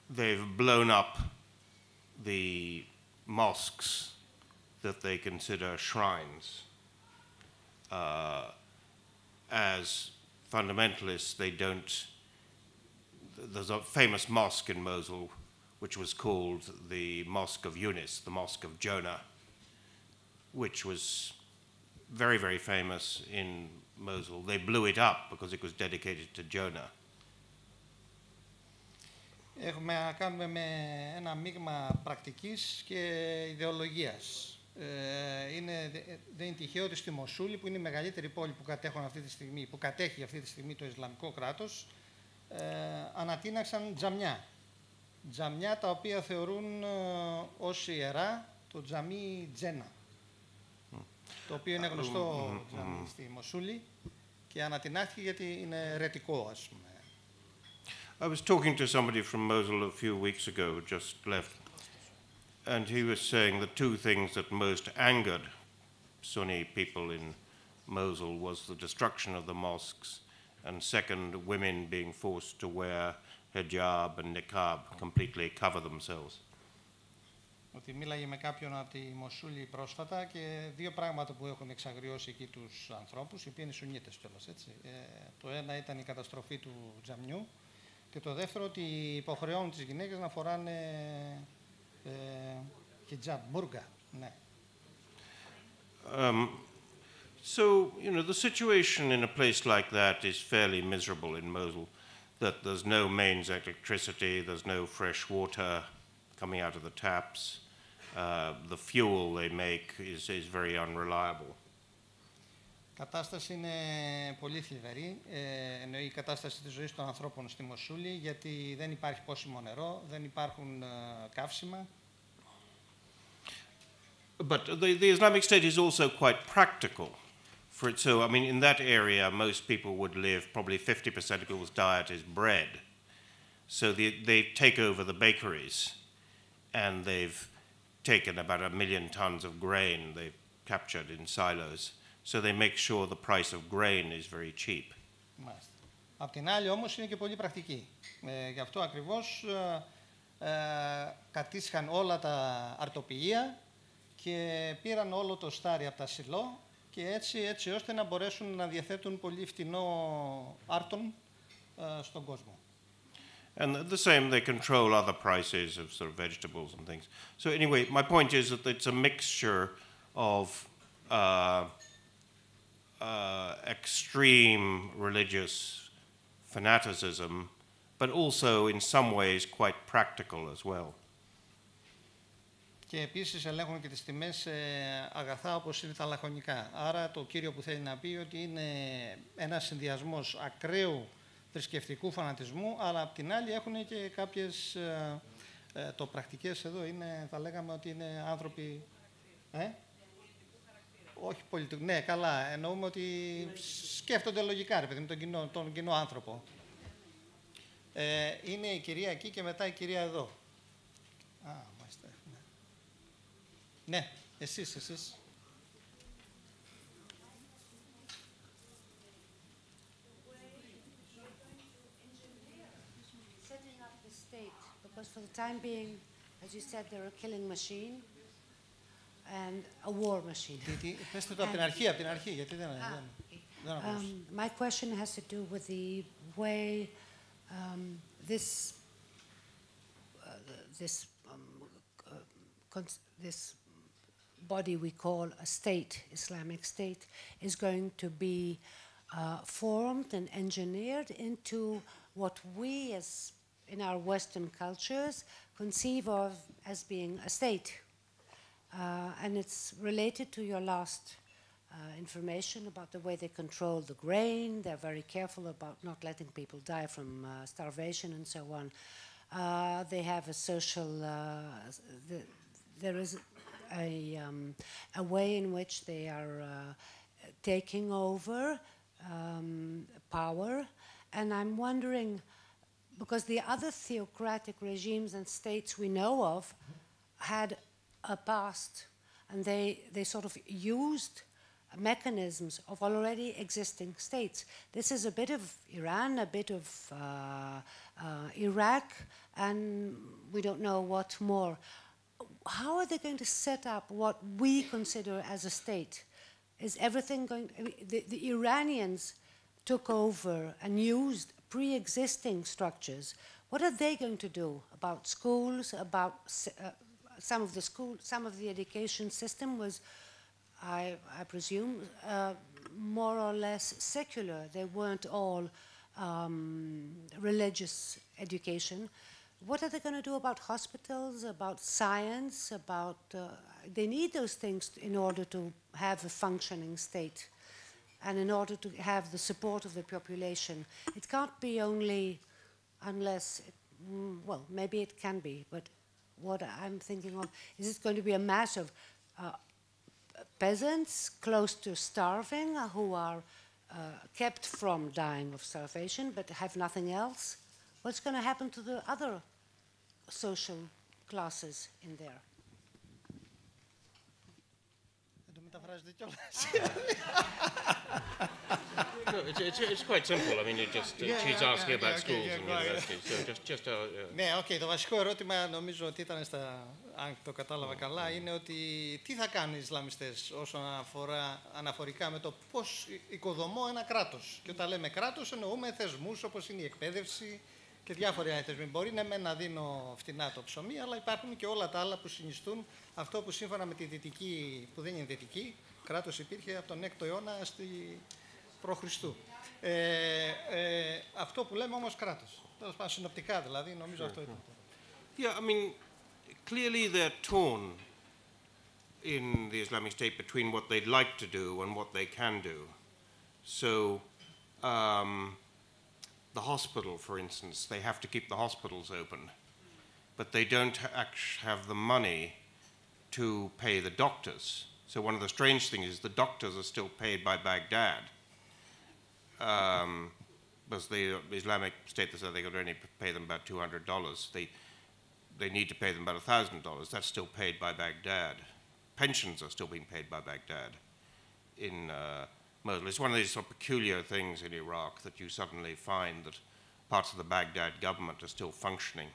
They've blown up the mosques that they consider shrines. As fundamentalists, they don't... There's a famous mosque in Mosul which was called the Mosque of Yunus, the Mosque of Jonah, which was very, very famous in Mosul. They blew it up because it was dedicated to Jonah. Έχουμε να κάνουμε με ένα μείγμα πρακτικής και ιδεολογίας. Δεν είναι τυχαίο ότι στη Μοσούλη, που είναι η μεγαλύτερη πόλη που κατέχει αυτή τη στιγμή το Ισλαμικό κράτος, ανατείναξαν τζαμιά. Τζαμιά τα οποία θεωρούν ως ιερά το τζαμί Τζένα, το οποίο είναι γνωστό τζαμί στη Μοσούλη και ανατινάχθηκε γιατί είναι αιρετικό, ας πούμε. I was talking to somebody from Mosul a few weeks ago, just left, and he was saying the two things that most angered Sunni people in Mosul was the destruction of the mosques, and second, women being forced to wear hijab and niqab, completely cover themselves. Ότι μίλαγε με κάποιον από τη Μοσούλη πρόσφατα και δύο πράγματα που έχουν εξαγριώσει εκεί τους ανθρώπους, οι οποίοι είναι Σουνίτες κιόλας, έτσι. Το ένα ήταν η καταστροφή του τζαμιού και το δεύτερο ότι υποχρεώνουν τις γυναίκες να φοράνε hijab, μπουργκα, ναι. So, you know, the situation in a place like that is fairly miserable in Mosul, that there's no mains electricity, there's no fresh water coming out of the taps, the fuel they make is very unreliable. Η κατάσταση είναι πολύ θλιβερή, εννοεί η κατάσταση της ζωής των ανθρώπων στη Μοσούλη, γιατί δεν υπάρχει πόσιμο νερό, δεν υπάρχουν καύσιμα. But the Islamic State is also quite practical. So, I mean, in that area, most people would live, probably 50% of people's diet is bread. So they take over the bakeries, and they've taken about 1 million tons of grain they've captured in silos. So they make sure the price of grain is very cheap. Μάλιστα. Απ' την άλλη όμως είναι και πολύ πρακτική. Γι' αυτό ακριβώς κατήσχαν όλα τα αρτοποιεία και πήραν όλο το στάρι από τα σιλό και έτσι ώστε να μπορέσουν να διαθέτουν πολύ φτηνό άρτον στον κόσμο. And the same, they control other prices of sort of vegetables and things. So anyway, my point is that it's a mixture of extreme religious fanaticism, but also in some ways quite practical as well. Και επίσης ελέγχουν και τις τιμές σε αγαθά όπως είναι τα λαχωνικά. Άρα το κύριο που θέλει να πει ότι είναι ένας συνδυασμός ακραίου θρησκευτικού φανατισμού, αλλά απ' την άλλη έχουν και κάποιες πρακτικές εδώ, είναι, θα λέγαμε ότι είναι άνθρωποι... Όχι πολιτικού, ναι, καλά, εννοούμε ότι σκέφτονται λογικά, ρε παιδί, με τον κοινό άνθρωπο. Είναι η κυρία εκεί και μετά η κυρία εδώ. Μάλιστα. Ναι, εσείς. Setting up the state, because for the time being, as you said, they're a killing machine and a war machine. Πέστε το από την αρχή, γιατί δεν My question has to do with the way this body we call a state, Islamic State, is going to be formed and engineered into what we, as in our Western cultures, conceive of as being a state. And it's related to your last information about the way they control the grain. They're very careful about not letting people die from starvation and so on. They have a social... there is a way in which they are taking over power. And I'm wondering, because the other theocratic regimes and states we know of had a past, and they sort of used mechanisms of already existing states. This is a bit of Iran, a bit of Iraq, and we don't know what more. How are they going to set up what we consider as a state? Is everything going... The Iranians took over and used pre-existing structures. What are they going to do about schools, about... some of the education system was, I presume, more or less secular. They weren't all religious education. what are they going to do about hospitals, about science, about... they need those things in order to have a functioning state and in order to have the support of the population. It can't be only unless... well, maybe it can be, but what I'm thinking of, is it going to be a mass of peasants close to starving who are kept from dying of starvation but have nothing else? What's going to happen to the other social classes in there? No, it's quite simple. I mean, she's asking about schools and universities. So Ναι, το βασικό ερώτημα νομίζω ότι ήταν αν το κατάλαβα καλά, είναι ότι τι θα κάνουν οι Ισλαμιστές αναφορικά με το πώς οικοδομώ ένα κράτος. Και όταν λέμε κράτος εννοούμε θεσμούς όπως είναι η εκπαίδευση και διάφοροι άλλοι θεσμοί. Μπορεί να δίνω φτηνά το ψωμί, αλλά υπάρχουν και όλα τα άλλα που συνιστούν αυτό που σύμφωνα με τη δυτική, που δεν είναι δυτική, κράτος υπήρχε από τον 6ο αιώνα στη π.Χ. Αυτό που λέμε όμως κράτος. Τέλος πάντων, συνοπτικά δηλαδή, νομίζω αυτό ήταν. Yeah, I mean, clearly they're torn in the Islamic State between what they'd like to do and what they can do. So, the hospital, for instance, they have to keep the hospitals open, but they don't actually have the money to pay the doctors. So one of the strange things is the doctors are still paid by Baghdad. Because the Islamic State, they said they could only pay them about $200. They need to pay them about $1,000. That's still paid by Baghdad. Pensions are still being paid by Baghdad in Mosul. It's one of these sort of peculiar things in Iraq that you suddenly find that parts of the Baghdad government are still functioning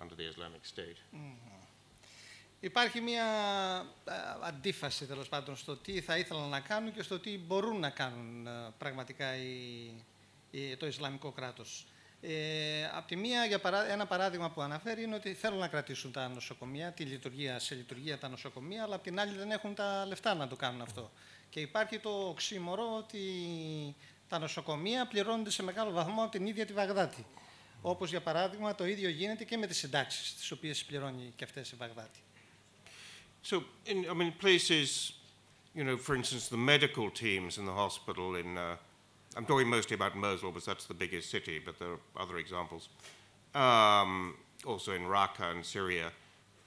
under the Islamic State. Υπάρχει μια αντίφαση τέλος πάντων στο τι θα ήθελαν να κάνουν και στο τι μπορούν να κάνουν πραγματικά το Ισλαμικό κράτος. Απ' τη μία, ένα παράδειγμα που αναφέρει είναι ότι θέλουν να κρατήσουν τα νοσοκομεία, σε λειτουργία τα νοσοκομεία, αλλά απ' την άλλη δεν έχουν τα λεφτά να το κάνουν αυτό. Και υπάρχει το οξύμορο ότι τα νοσοκομεία πληρώνονται σε μεγάλο βαθμό από την ίδια τη Βαγδάτη. Όπως για παράδειγμα το ίδιο γίνεται και με τις συντάξεις, τις οποίες πληρώνει και αυτές η Βαγδάτη. So, places, for instance, the medical teams in the hospital I'm talking mostly about Mosul, because that's the biggest city, but there are other examples. Also in Raqqa and Syria.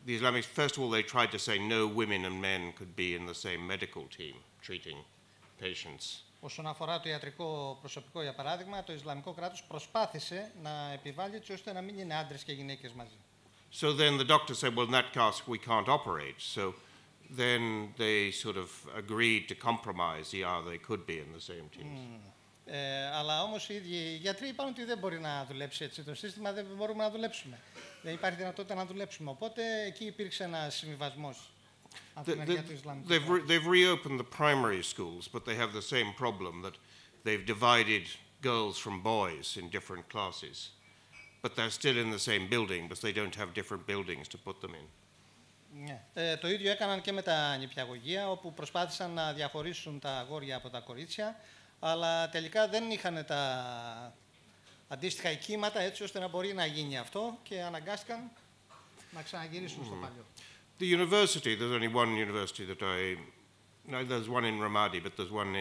The Islamics, first of all, they tried to say no women and men could be in the same medical team treating patients. Όσον αφορά το ιατρικό προσωπικό, για παράδειγμα, το Ισλαμικό κράτος προσπάθησε να επιβάλλει έτσι ώστε να μην είναι άντρες και γυναίκες μαζί. So then the doctor said, well, in that case, we can't operate. So then they sort of agreed to compromise. Yeah, they could be in the same teams. Αλλά όμως οι ίδιοι γιατροί είπαν ότι δεν μπορεί να δουλέψει έτσι το σύστημα, δεν μπορούμε να δουλέψουμε. Δεν υπάρχει δυνατότητα να δουλέψουμε. Οπότε εκεί υπήρξε ένας συμβιβασμός. They've reopened the primary schools, but they have the same problem that they've divided girls from boys in different classes. But they're still in the same building, but they don't have different buildings to put them in. Το ίδιο έκαναν και με τα νηπιαγωγεία, όπου προσπάθησαν να διαχωρίσουν τα αγόρια από τα κορίτσια, αλλά τελικά δεν είχαν τα αντίστοιχα οικίματα έτσι ώστε να μπορεί να γίνει αυτό και αναγκάστηκαν να ξαναγυρίσουν στο παλιό. The university, there's only one university that there's one in Ramadi, but there's one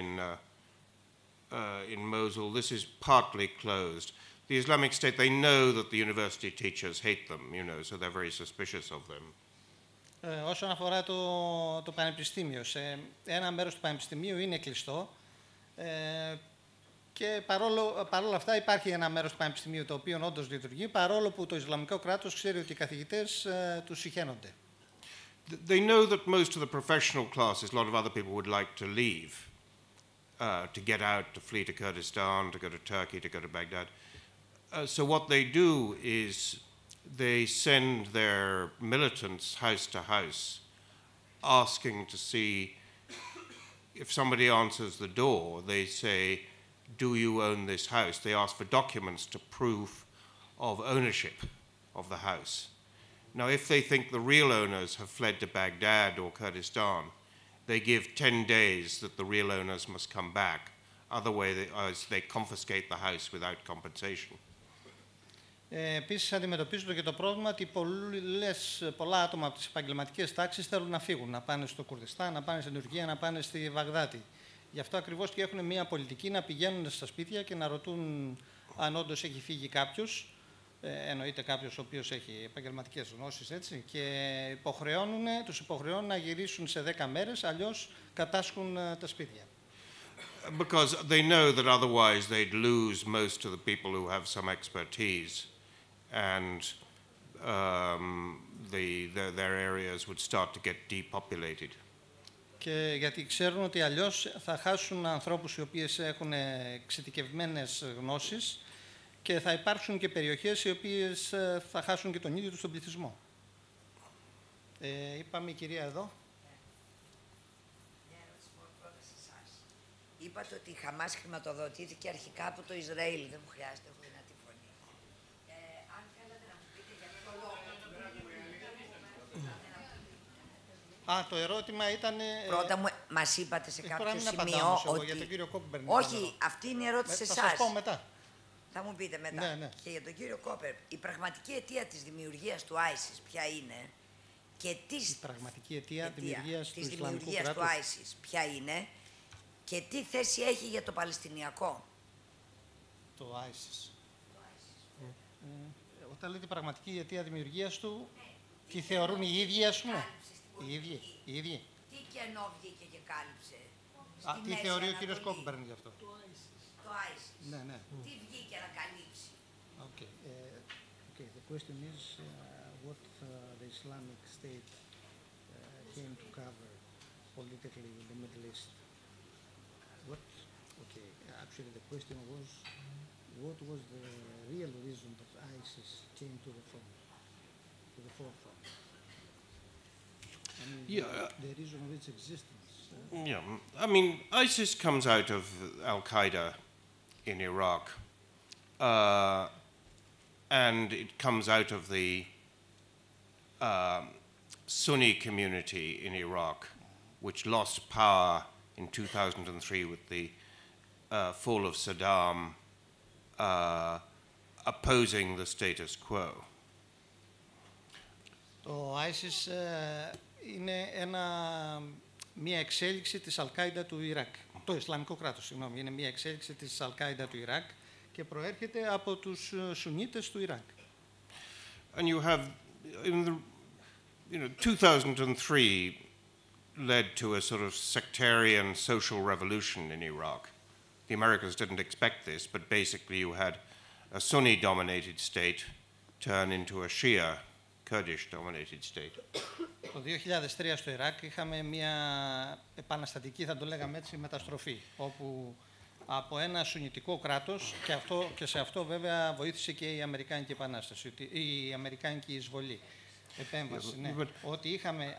in Mosul. This is partly closed. The Islamic State, they know that the university teachers hate them, so they're very suspicious of them. Όσον αφορά το πανεπιστήμιο, σε ένα μέρος του πανεπιστημίου είναι κλειστό και παρόλα αυτά υπάρχει ένα μέρος του πανεπιστημίου το οποίο όντως λειτουργεί, παρόλο που το Ισλαμικό κράτος ξέρει ότι οι καθηγητές τους συχαίνονται. They know that most of the professional classes, a lot of other people would like to leave, to get out, to flee to Kurdistan, to go to Turkey, to go to Baghdad. So what they do is they send their militants house to house, asking to see if somebody answers the door. They say, "Do you own this house?" They ask for documents to prove of ownership of the house. Now, if they think the real owners have fled to Baghdad or Kurdistan, they give 10 days that the real owners must come back. Otherwise, they confiscate the house without compensation. Επίσης, αντιμετωπίζονται και το πρόβλημα ότι πολλά άτομα από τις επαγγελματικές τάξεις θέλουν να φύγουν, να πάνε στο Κουρδιστάν, να πάνε στην Τουρκία, να πάνε στη Βαγδάτη. Γι' αυτό ακριβώς και έχουν μια πολιτική να πηγαίνουν στα σπίτια και να ρωτούν αν όντως έχει φύγει κάποιος, εννοείται κάποιος ο οποίος έχει επαγγελματικές γνώσεις, έτσι, και τους υποχρεώνουν να γυρίσουν σε 10 μέρες, αλλιώς κατάσχουν τα σπίτια. Because they know that otherwise they'd lose most of the people who have some expertise, and their areas would start to get depopulated. Και γιατί ξέρουν ότι αλλιώς θα χάσουν ανθρώπους οι οποίες έχουν εξειδικευμένες γνώσεις και θα υπάρξουν και περιοχές οι οποίες θα χάσουν και τον ίδιο τους τον πληθυσμό. Είπαμε η κυρία εδώ. Είπατε ότι η Χαμάς χρηματοδοτήθηκε αρχικά από το Ισραήλ. Δεν μου χρειάζεται, έχω δυνατή φωνή. Αν θέλετε να μου πείτε για ποιο λόγο... Το ερώτημα ήταν... Πρώτα μας είπατε σε κάποιο σημείο ότι... Για τον κύριο Cockburn. Όχι, αυτή είναι η ερώτηση σε εσάς. Θα σας πω μετά. Θα μου πείτε μετά. Ναι. Και για τον κύριο Cockburn, η πραγματική αιτία της δημιουργίας του ISIS ποια είναι και η πραγματική αιτία δημιουργίας του Ισλαμικού κράτους του ISIS ποια είναι και τι θέση έχει για το Παλαιστινιακό. Το ISIS. Όταν λέτε πραγματική αιτία δημιουργίας του, τι θεωρούν οι ίδιοι, ας πούμε. Οι ίδιοι. Τι κενό βγήκε και κάλυψε. Τι θεωρεί ο κύριος Cockburn γι' αυτό. Το ISIS. Ναι. Τι βγήκε να καλύψει. Okay, the question is what the Islamic State came to cover politically in the Middle East. Actually the question was what was the real reason that ISIS came to the forefront. I mean, the reason of its existence. I mean, ISIS comes out of Al-Qaeda in Iraq, and it comes out of the Sunni community in Iraq, which lost power in 2003 with the fall of Saddam, opposing the status quo. Το ISIS είναι μια εξέλιξη της Αλ-Κάιντα του Ιράκ. Το Ισλαμικό κράτος, συγγνώμη, είναι μια εξέλιξη της Αλ-Κάιντα του Ιράκ και προέρχεται από τους Σουνίτες του Ιράκ. And you have, in the, 2003 led to a sort of sectarian social revolution in Iraq. The Americans didn't expect this, but basically you had a Sunni-dominated state turn into a Shia, Kurdish-dominated state. Το 2003 στο Ιράκ είχαμε μια επαναστατική, θα το λέγαμε έτσι, μεταστροφή, όπου από ένα σουνιτικό κράτος, και σε αυτό βέβαια βοήθησε και η Αμερικάνικη Επανάσταση, η Αμερικάνικη εισβολή, επέμβαση, ναι. Ότι είχαμε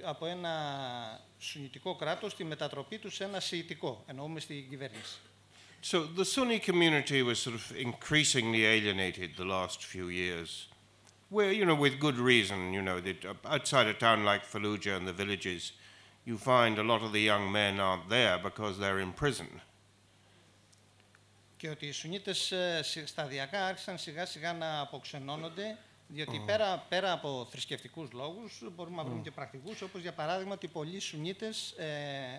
από ένα σουνιτικό κράτος τη μετατροπή του σε ένα σιητικό, εννοούμε στην κυβέρνηση. So the Sunni community was sort of increasingly alienated the last few years, where, with good reason, that outside a town like Fallujah and the villages, you find a lot of the young men aren't there because they're in prison. Και ότι οι Σουνίτες σταδιακά άρχισαν σιγά σιγά να αποξενώνονται, διότι πέρα από θρησκευτικούς λόγους μπορούμε να βρούμε και πρακτικούς, όπως για παράδειγμα ότι πολλοί Σουνίτες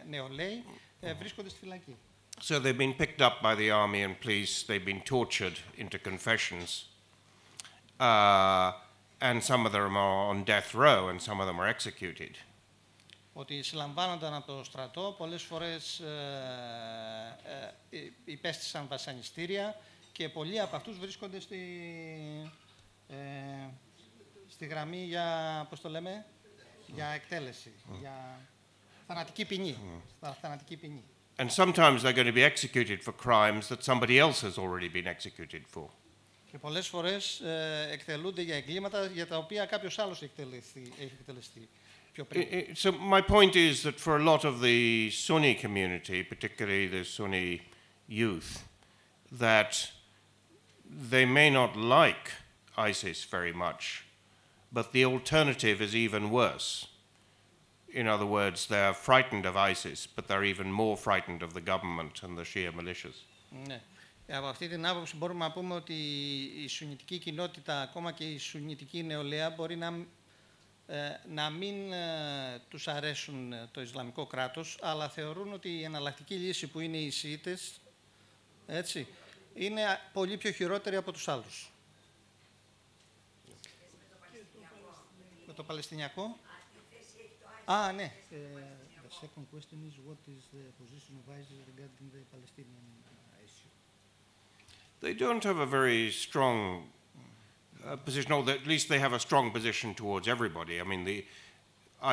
νεολαίοι βρίσκονται στη φυλακή. So they've been picked up by the army and police, they've been tortured into confessions, and some of them are on death row and some of them are executed. Ότι συλλαμβάνονταν από το στρατό, πολλές φορές υπέστησαν βασανιστήρια και πολλοί από αυτούς βρίσκονται στη γραμμή για, πώς το λέμε, για εκτέλεση, για θανατική ποινή. Θανατική ποινή. And sometimes they're going to be executed for crimes that somebody else has already been executed for. Και πολλές φορές εκτελούνται για εγκλήματα για τα οποία κάποιος άλλος έχει εκτελεστεί πιο πριν. So my point is that for a lot of the Sunni community, particularly the Sunni youth, that they may not like ISIS very much, but the alternative is even worse. In other words, they're frightened of ISIS, but they're even more frightened of the government and the Shia militias. Ναι. Από αυτή την άποψη μπορούμε να πούμε ότι η σουννιτική κοινότητα, ακόμα και η σουννιτική νεολαία, μπορεί να μην τους αρέσουν το Ισλαμικό κράτος, αλλά θεωρούν ότι η εναλλακτική λύση που είναι οι Σιήτες, έτσι, είναι πολύ πιο χειρότερη από τους άλλους. Με το Παλαιστινιακό. Α, ναι. The second question is what is the position of ISIS regarding the Palestinian issue? They don't have a very strong position, or at least they have a strong position towards everybody. I mean, the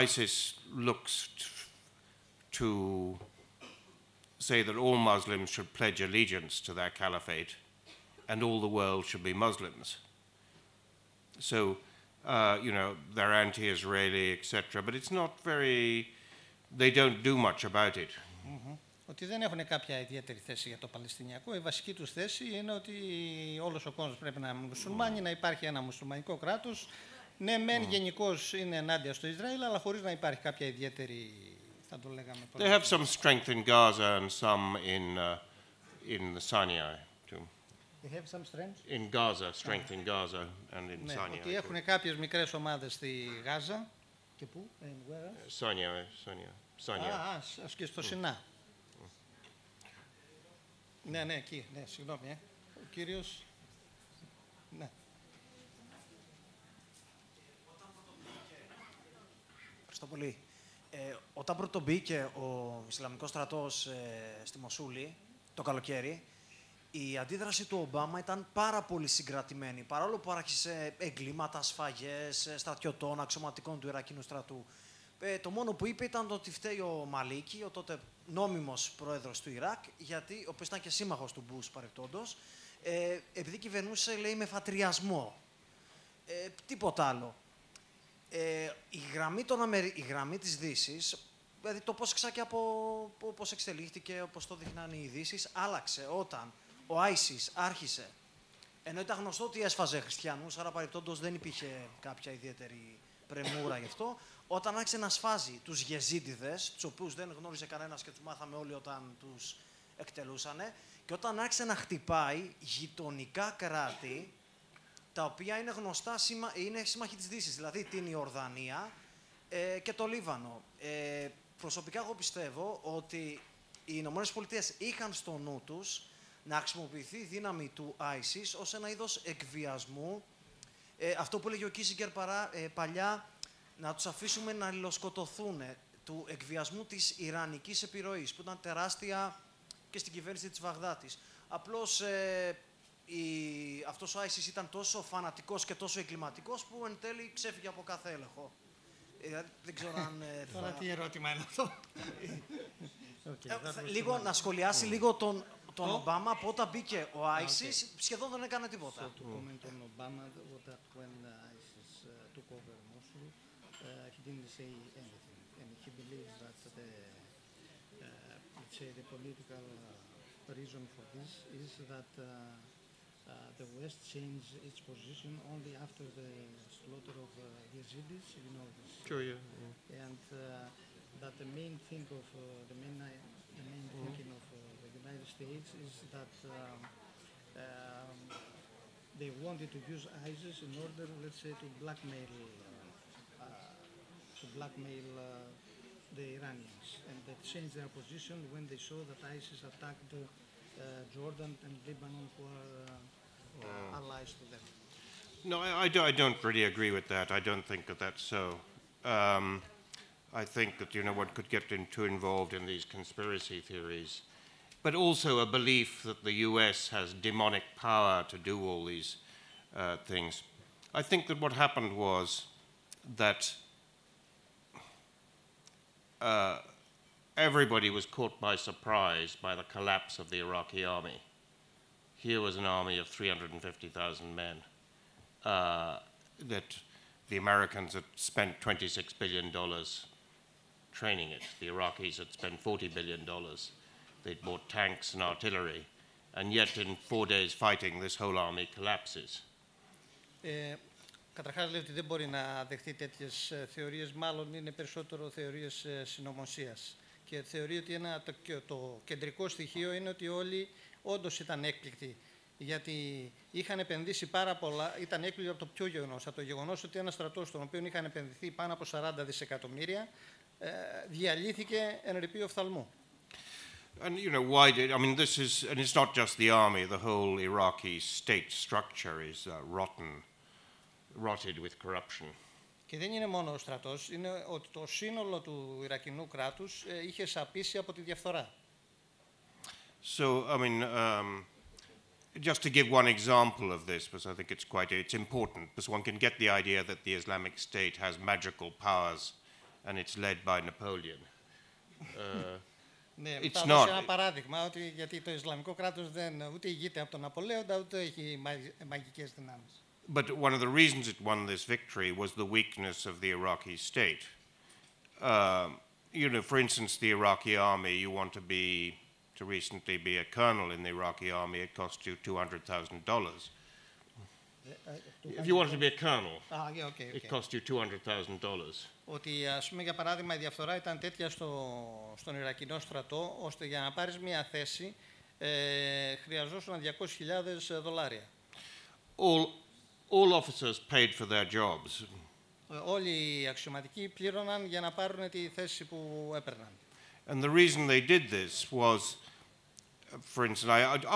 ISIS looks to say that all Muslims should pledge allegiance to their caliphate and all the world should be Muslims. So, you know, they're anti-Israeli, etc., but it's not very, they don't do much about it. Ότι δεν έχουν κάποια ιδιαίτερη θέση για το Παλαιστινιακό. Η βασική τους θέση είναι ότι όλος ο κόσμος πρέπει να είναι μουσουλμάνοι, να υπάρχει ένα μουσουλμανικό κράτος. Ναι, μεν γενικώς είναι ενάντια στο Ισραήλ, αλλά χωρίς να υπάρχει κάποια ιδιαίτερη, θα το λέγαμε. They have some strength in Gaza and some in Sinai too. They have some strength? In Gaza, strength in Gaza and in Sinai. Ότι έχουν κάποιες μικρές ομάδες στη Γάζα. Και πού? Sinai. Και στο Σινά. Ναι, ναι, εκεί. Ναι, συγγνώμη. Ο κύριος... Ναι. Ευχαριστώ πολύ. Όταν πρώτο μπήκε ο Ισλαμικός στρατός στη Μοσούλη, το καλοκαίρι, η αντίδραση του Ομπάμα ήταν πάρα πολύ συγκρατημένη. Παρόλο που άρχισε εγκλήματα, σφαγές, στρατιωτών, αξιωματικών του Ιρακινού στρατού. Το μόνο που είπε ήταν ότι φταίει ο Μαλίκη, ο τότε νόμιμος πρόεδρος του Ιράκ, γιατί, ο οποίος ήταν και σύμμαχος του Μπούς παρεπτόντος, επειδή κυβερνούσε, λέει, με φατριασμό. Τίποτα άλλο. Η γραμμή της Δύσης, δηλαδή το πώς ξάκι από πώς εξελίχθηκε, όπως το δείχναν οι ειδήσεις, άλλαξε όταν ο ISIS άρχισε, ενώ ήταν γνωστό ότι έσφαζε χριστιανούς, άρα παρεπτόντως δεν υπήρχε κάποια ιδιαίτερη πρεμούρα γι' αυτό, όταν άρχισε να σφάζει τους Γεζίδιδες, τους οποίους δεν γνώριζε κανένας και τους μάθαμε όλοι όταν τους εκτελούσανε, και όταν άρχισε να χτυπάει γειτονικά κράτη, τα οποία είναι γνωστά, είναι σύμμαχοι της Δύσης, δηλαδή την Ιορδανία και το Λίβανο. Προσωπικά εγώ πιστεύω ότι οι Ηνωμένες Πολιτείες είχαν στο νου τους να χρησιμοποιηθεί η δύναμη του ISIS ως ένα είδος εκβιασμού. Αυτό που έλεγε ο Κίσιγκερ παλιά, να τους αφήσουμε να αλληλοσκοτωθούν, του εκβιασμού της ιρανικής επιρροής, που ήταν τεράστια και στην κυβέρνηση της Βαγδάτης. Απλώς αυτός ο ISIS ήταν τόσο φανατικός και τόσο εγκληματικός που εν τέλει ξέφυγε από κάθε έλεγχο. Δεν ξέρω αν Τώρα τι ερώτημα είναι αυτό. Λίγο να σχολιάσει λίγο τον Ομπάμα, από όταν μπήκε ο ISIS, σχεδόν δεν έκανε τίποτα. So to comment on Obama, that when ISIS took over Mosul, he didn't say anything, and he believes that the political reason for this is that the West changed its position only after the slaughter of Yazidis, you know this. Sure, yeah. And that the main thing of the main thinking of the United States is that they wanted to use ISIS in order, let's say, to blackmail the Iranians, and they changed their position when they saw that ISIS attacked Jordan and Lebanon, who are allies to them. No, I don't really agree with that. I don't think that that's so. I think that, you know, one could get too involved in these conspiracy theories, but also a belief that the US has demonic power to do all these things. I think that what happened was that everybody was caught by surprise by the collapse of the Iraqi army. Here was an army of 350,000 men that the Americans had spent $26 billion training it. The Iraqis had spent $40 billion. They'd bought tanks and artillery. And yet in 4 days fighting, this whole army collapses. Καταρχάς λέει ότι δεν μπορεί να δεχτεί τέτοιες θεωρίες, μάλλον είναι περισσότερο θεωρίες συνωμοσίας. Και θεωρεί ότι το κεντρικό στοιχείο είναι ότι όντως ήταν έκπληκτοι, γιατί είχαν επενδύσει πάρα πολλά, ήταν έκπληκτοι από το ποιο γεγονός, από το γεγονός ότι ένας στρατός στον οποίο είχαν επενδυθεί πάνω από 40 δισεκατομμύρια, διαλύθηκε εν ρηπείο οφθαλμού. And you know why did I mean this is, and it's not just the army. The whole Iraqi state structure is rotted with corruption. Και δεν είναι μόνο ο στρατός, είναι ότι το σύνολο του Ιρακινού κράτους είχε σαπίσει από τη διαφθορά. So I mean, just to give one example of this, because I think it's important, because one can get the idea that the Islamic State has magical powers, and it's led by Napoleon. Ναι, θα δώσω ένα παράδειγμα, ότι γιατί το Ισλαμικό κράτος δεν ούτε ηγείται από τον Ναπολέοντα, ούτε έχει μαγικές δυνάμεις. But one of the reasons it won this victory was the weakness of the Iraqi state. You know, for instance, the Iraqi army, you want to recently be a colonel in the Iraqi army, it cost you $200,000. If you wanted to be a colonel, it cost you $200,000. Ότι, ας πούμε, για παράδειγμα, η διαφθορά ήταν τέτοια στον Ιρακινό στρατό, ώστε για να πάρεις μια θέση χρειαζόσουν $200,000. All officers paid for their jobs. Όλοι οι αξιωματικοί πλήρωναν για να πάρουν τη θέση που έπαιρναν. And the reason they did this was, for instance,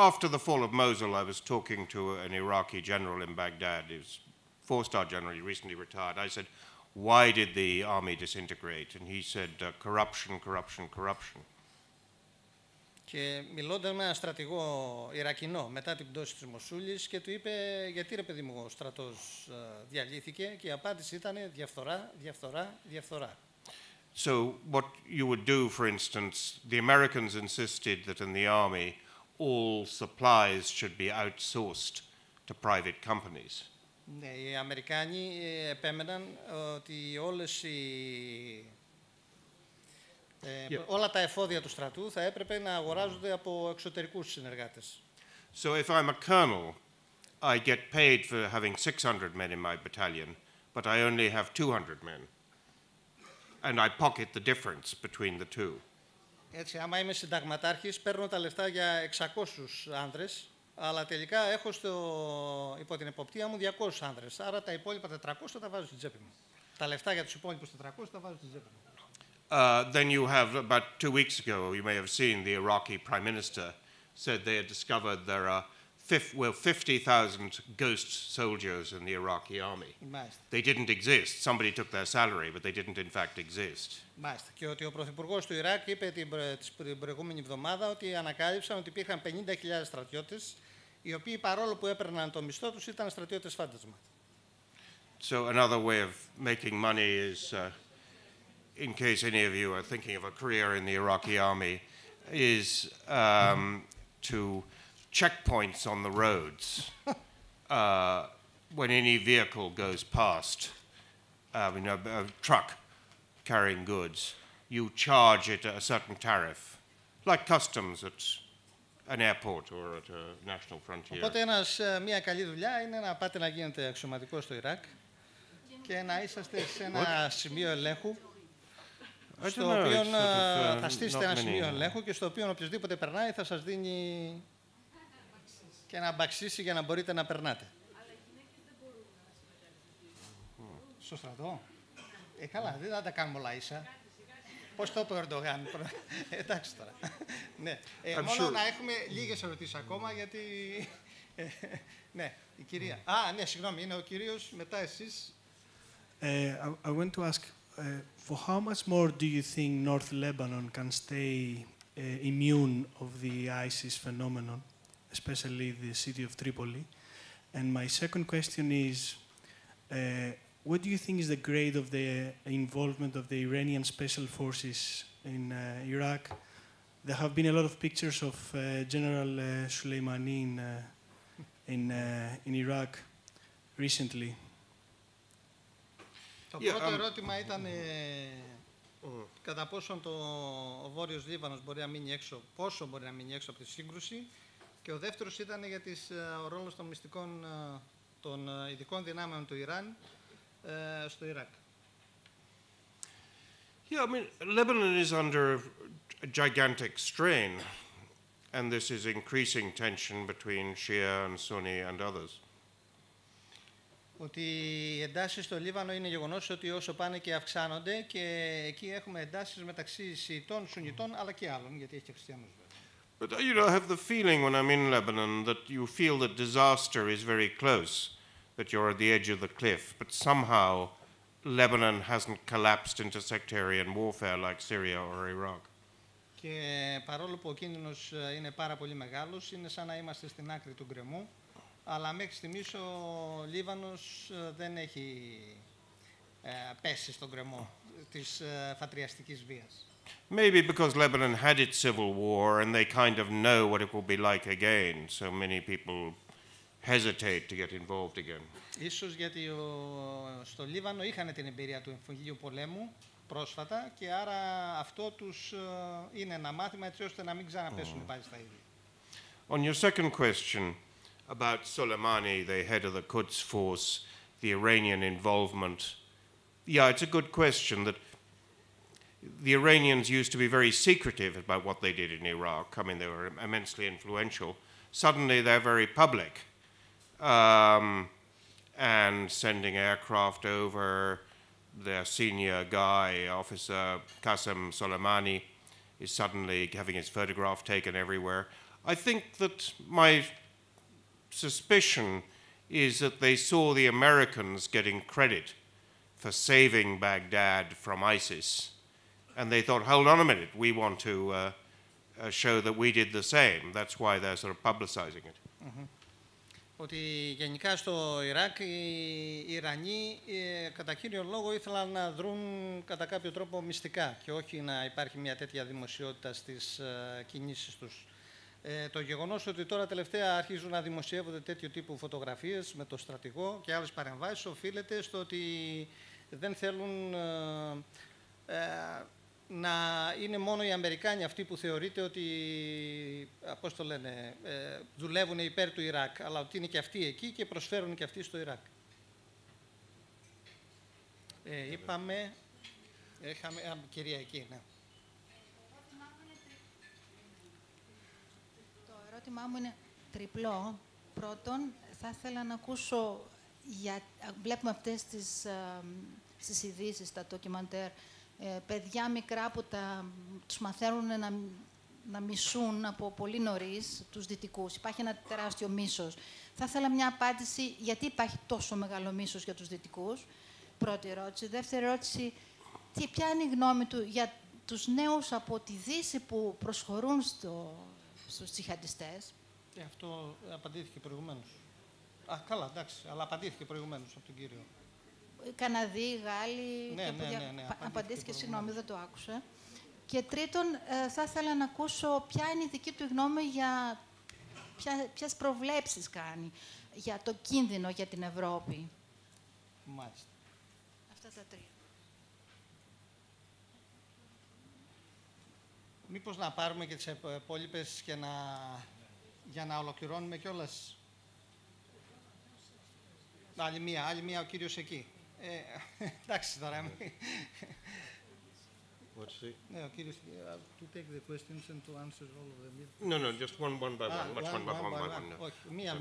after the fall of Mosul, I was talking to an Iraqi general in Baghdad. He was a four-star general, he recently retired. I said, why did the army disintegrate? And he said, corruption, corruption, corruption. Και μιλώντας με έναν στρατηγό Ιρακινό μετά την πτώση της Μοσούλης και του είπε, γιατί ρε παιδί μου ο στρατός διαλύθηκε, και η απάντηση ήταν διαφθορά, διαφθορά, διαφθορά. So what you would do, for instance, the Americans insisted that in the army all supplies should be outsourced to private companies. Ναι, οι Αμερικάνοι επέμεναν ότι όλα τα εφόδια του στρατού θα έπρεπε να αγοράζονται από εξωτερικούς συνεργάτες. So if I'm a colonel, I get paid for having 600 men in my battalion, but I only have 200 men. And I pocket the difference between the two. Έτσι, άμα είμαι συνταγματάρχης, παίρνω τα λεφτά για 600 άνδρες, αλλά τελικά έχω υπό την εποπτεία μου 200 άνδρες. Άρα τα υπόλοιπα 400 τα βάζω στην τσέπη μου. Τα λεφτά για τους υπόλοιπους 400 τα βάζω στην τσέπη μου. Then you have, about 2 weeks ago, you may have seen the Iraqi Prime Minister said they had discovered there are 50,000 ghost soldiers in the Iraqi army. They didn't exist. Somebody took their salary, but they didn't in fact exist. Μάλιστα. Και ότι ο Πρωθυπουργός του Ιράκ είπε την προηγούμενη εβδομάδα ότι ανακάλυψαν ότι υπήρχαν 50.000 στρατιώτες, οι οποίοι παρόλο που έπαιρναν το μισθό τους ήταν στρατιώτες φάντασμα. So another way of making money is, in case any of you are thinking of a career in the Iraqi army, is to checkpoints on the roads. When any vehicle goes past, a truck carrying goods, you charge it a certain tariff, like customs at an airport or at a national frontier. Οπότε μια καλή δουλειά είναι να πάτε να γίνετε αξιωματικός στο Ιράκ και να είσαστε σε ένα σημείο ελέγχου, στο οποίο θα στήσετε ένα σημείο ελέγχου και στο οποίο οποιοδήποτε περνάει θα σας δίνει και να μπαξίσει για να μπορείτε να περνάτε. Αλλά οι γυναίκες δεν μπορούν να συμμετέχουν. Στο στρατό. Καλά, δεν θα τα κάνουμε όλα ίσα. Πώς το είπε ο Ερντογάν. Εντάξει τώρα. Ναι. Μόνο να έχουμε λίγες ερωτήσεις ακόμα, γιατί... ναι, η κυρία. Ναι, συγγνώμη, είναι ο κύριος, μετά εσείς. I want to ask, for how much more do you think North Lebanon can stay immune of the ISIS phenomenon, especially the city of Tripoli? And my second question is, what do you think is the grade of the involvement of the Iranian special forces in Iraq? There have been a lot of pictures of General Soleimani in Iraq recently. Το πρώτο ερώτημα ήταν κατά πόσο ο Βόρειος Λίβανος μπορεί να μείνει έξω, πόσο μπορεί να μείνει έξω από τη σύγκρουση, και ο δεύτερος ήταν για ο ρόλος των μυστικών, των ειδικών δυνάμεων του Ιράν στο Ιράκ. Yeah, I mean, Lebanon is under a gigantic strain. and this is increasing tension between Shia and Sunni and others. Ότι οι εντάσεις στο Λίβανο είναι γεγονός ότι όσο πάνε και αυξάνονται και εκεί έχουμε εντάσεις μεταξύ Σιητών, Σουννιτών αλλά και άλλων, γιατί έχει και χριστιανούς. But you know, I have the feeling when I'm in Lebanon that you feel that disaster is very close, that you're at the edge of the cliff, but somehow Lebanon hasn't collapsed into sectarian warfare like Syria or Iraq. Και παρόλο που ο κίνδυνος είναι πάρα πολύ μεγάλος, είναι σαν να είμαστε στην άκρη του γκρεμού, αλλά μέχρι στιγμής ο Λίβανος δεν έχει πέσει στον γκρεμό της φατριαστικής βίας. Maybe because Lebanon had its civil war and they kind of know what it will be like again, so many people hesitate to get involved again. Ίσως γιατί στο Λίβανο είχαν την εμπειρία του εμφυλίου πολέμου πρόσφατα και άρα αυτό τους είναι ένα μάθημα έτσι ώστε να μην ξαναπέσουν πάλι στα ίδια. On your second question about Soleimani, the head of the Quds force, the Iranian involvement, yeah, it's a good question that the Iranians used to be very secretive about what they did in Iraq. I mean, they were immensely influential. Suddenly they're very public. And sending aircraft over, their senior guy, Officer Qasem Soleimani, is suddenly having his photograph taken everywhere. I think that my suspicion is that they saw the Americans getting credit for saving Baghdad from ISIS. And they thought, hold on a minute, we want to show that we did the same. That's why they're sort of publicizing it. Mm-hmm. Ότι γενικά στο Ιράκ οι Ιρανοί κατά κύριο λόγο ήθελαν να δρουν κατά κάποιο τρόπο μυστικά και όχι να υπάρχει μια τέτοια δημοσιότητα στις κινήσεις τους. Το γεγονός ότι τώρα τελευταία αρχίζουν να δημοσιεύονται τέτοιο τύπου φωτογραφίες με το στρατηγό και άλλες παρεμβάσεις οφείλεται στο ότι δεν θέλουν να είναι μόνο οι Αμερικάνοι αυτοί που θεωρείται ότι, πώς το λένε, δουλεύουν υπέρ του Ιράκ, αλλά ότι είναι και αυτοί εκεί και προσφέρουν και αυτοί στο Ιράκ. Είπαμε, είχαμε, κυρία εκεί, ναι. Το ερώτημά μου είναι τριπλό. Πρώτον, θα ήθελα να ακούσω, βλέπουμε αυτές τις ειδήσεις, τα ντοκιμαντέρ, παιδιά μικρά που τους μαθαίνουν να μισούν από πολύ νωρίς τους δυτικούς. Υπάρχει ένα τεράστιο μίσος. Θα ήθελα μια απάντηση γιατί υπάρχει τόσο μεγάλο μίσος για τους δυτικούς. Πρώτη ερώτηση. Δεύτερη ερώτηση, ποια είναι η γνώμη του για τους νέους από τη Δύση που προσχωρούν στους τζιχαντιστές. Αυτό απαντήθηκε προηγουμένως. Καλά, εντάξει, αλλά απαντήθηκε προηγουμένως από τον κύριο. Καναδοί, Γάλλοι... Ναι, απαντήθηκε, συγγνώμη, δεν το άκουσα. Και τρίτον, θα ήθελα να ακούσω ποια είναι η δική του γνώμη για ποιες προβλέψεις κάνει για το κίνδυνο για την Ευρώπη. Μάλιστα. Αυτά τα τρία. Μήπως να πάρουμε και τις υπόλοιπες και για να ολοκληρώνουμε κιόλας. Άλλη μία ο κύριος εκεί. Εντάξει τώρα. Ναι, ο κύριος, to take the questions and to answer all of them. No, just one by one. Much one by one. Όχι, μία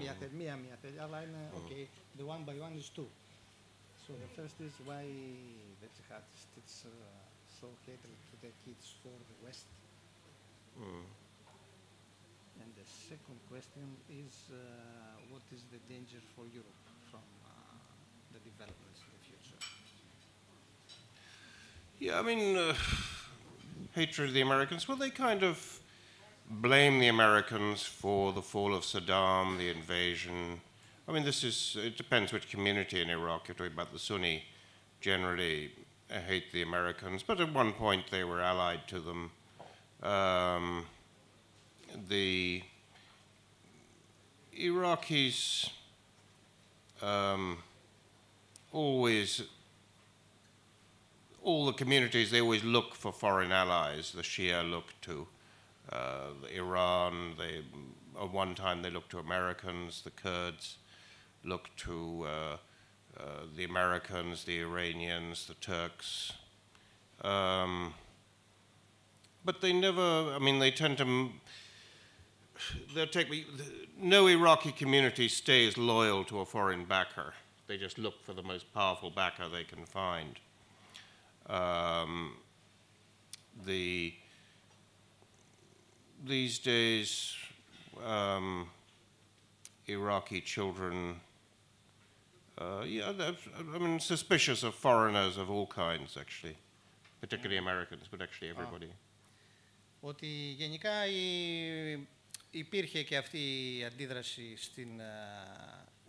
θέλει, αλλά είναι okay. The one by one is two. So the first is why the jihadists so hatred to their kids for the West. And the second question is what is the danger for Europe from the developments in the future? Yeah, I mean, hatred of the Americans, well, they kind of blame the Americans for the fall of Saddam, the invasion. I mean, it depends which community in Iraq. You're talking about the Sunni generally hate the Americans, but at one point they were allied to them. The Iraqis always, all the communities, they always look for foreign allies. The Shia look to Iran. At one time they looked to Americans. The Kurds looked to the Americans, the Iranians, the Turks. But they never, I mean, they tend to no Iraqi community stays loyal to a foreign backer. They just look for the most powerful backer they can find. These days, Iraqi children, suspicious of foreigners of all kinds, actually, particularly Americans, but actually everybody. Ότι γενικά υπήρχε και αυτή η αντίδραση στην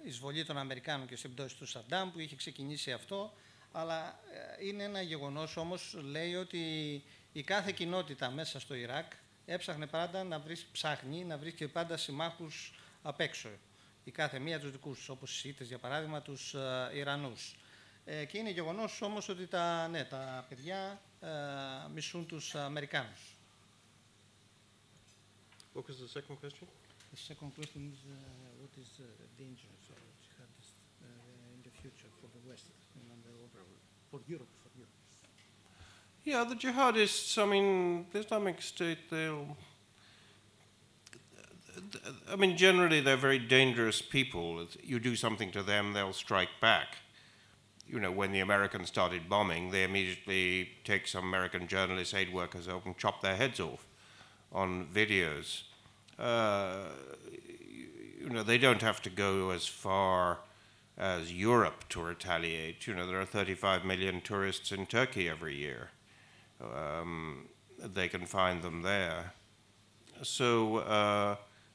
εισβολή των Αμερικάνων και στην πτώση του Σαντάμ που είχε ξεκινήσει αυτό, αλλά είναι ένα γεγονός όμως, λέει ότι η κάθε κοινότητα μέσα στο Ιράκ έψαχνε πάντα να βρίσκει πάντα συμμάχους απ' έξω. Η κάθε μία τους δικούς, όπως οι Σιήτες για παράδειγμα, τους Ιρανούς. Και είναι γεγονός όμως ότι τα παιδιά μισούν τους Αμερικάνους. What was the second question? The second question is what is the dangers of jihadists in the future for the West and overall for Europe? Yeah, the jihadists, I mean, the Islamic State, generally they're very dangerous people. You do something to them, they'll strike back. You know, when the Americans started bombing, they immediately take some American journalists, aid workers up and chop their heads off on videos. They don't have to go as far as Europe to retaliate. You know, there are 35 million tourists in Turkey every year. They can find them there. So,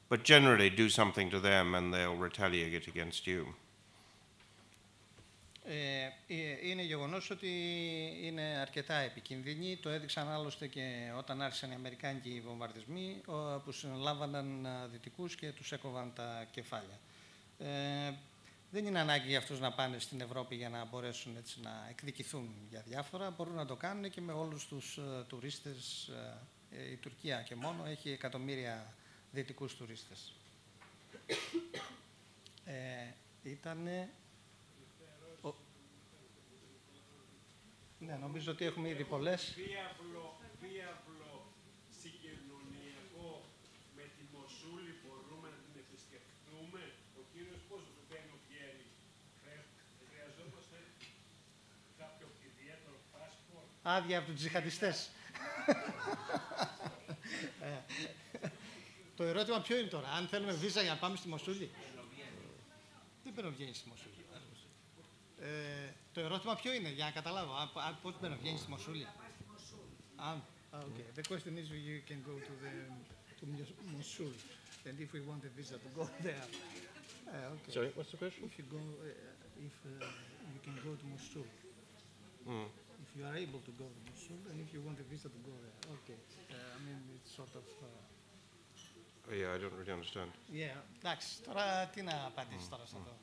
but generally do something to them and they'll retaliate against you. Είναι γεγονός ότι είναι αρκετά επικίνδυνοι. Το έδειξαν άλλωστε και όταν άρχισαν οι αμερικάνικοι βομβαρδισμοί που συνελάμβαναν δυτικούς και τους έκοβαν τα κεφάλια. Δεν είναι ανάγκη για αυτούς να πάνε στην Ευρώπη για να μπορέσουν έτσι να εκδικηθούν για διάφορα. Μπορούν να το κάνουν και με όλους τους τουρίστες. Η Τουρκία και μόνο έχει εκατομμύρια δυτικούς τουρίστες. Ήτανε... Ναι, νομίζω ότι έχουμε ήδη πολλές. Διάβλο συγκοινωνιακό με τη Μοσούλη μπορούμε να την επισκεφτούμε. Ο κύριος πώς δεν βγαίνει. Χρειαζόμαστε κάποιο ιδιαίτερο πάσπορτ. Άδεια από τους τζιχαντιστές. Το ερώτημα ποιο είναι τώρα, αν θέλουμε βίζα για να πάμε στη Μοσούλη. Δεν πρέπει να βγαίνει στη Μοσούλη. Το ερώτημα ποιο είναι, για να καταλάβω, πώς πρέπει να βγαίνει στη Μοσούλη. Okay. The question is you can go to Mosul, and if we want a visa to go there. Okay. Sorry, what's the question? If you go, if you can go to Mosul. If you are able to go to Mosul, and if you want a visa to go there. Okay. It's sort of... yeah, I don't really understand. Yeah, εντάξει, τώρα τι να απαντήσεις τώρα σε αυτό.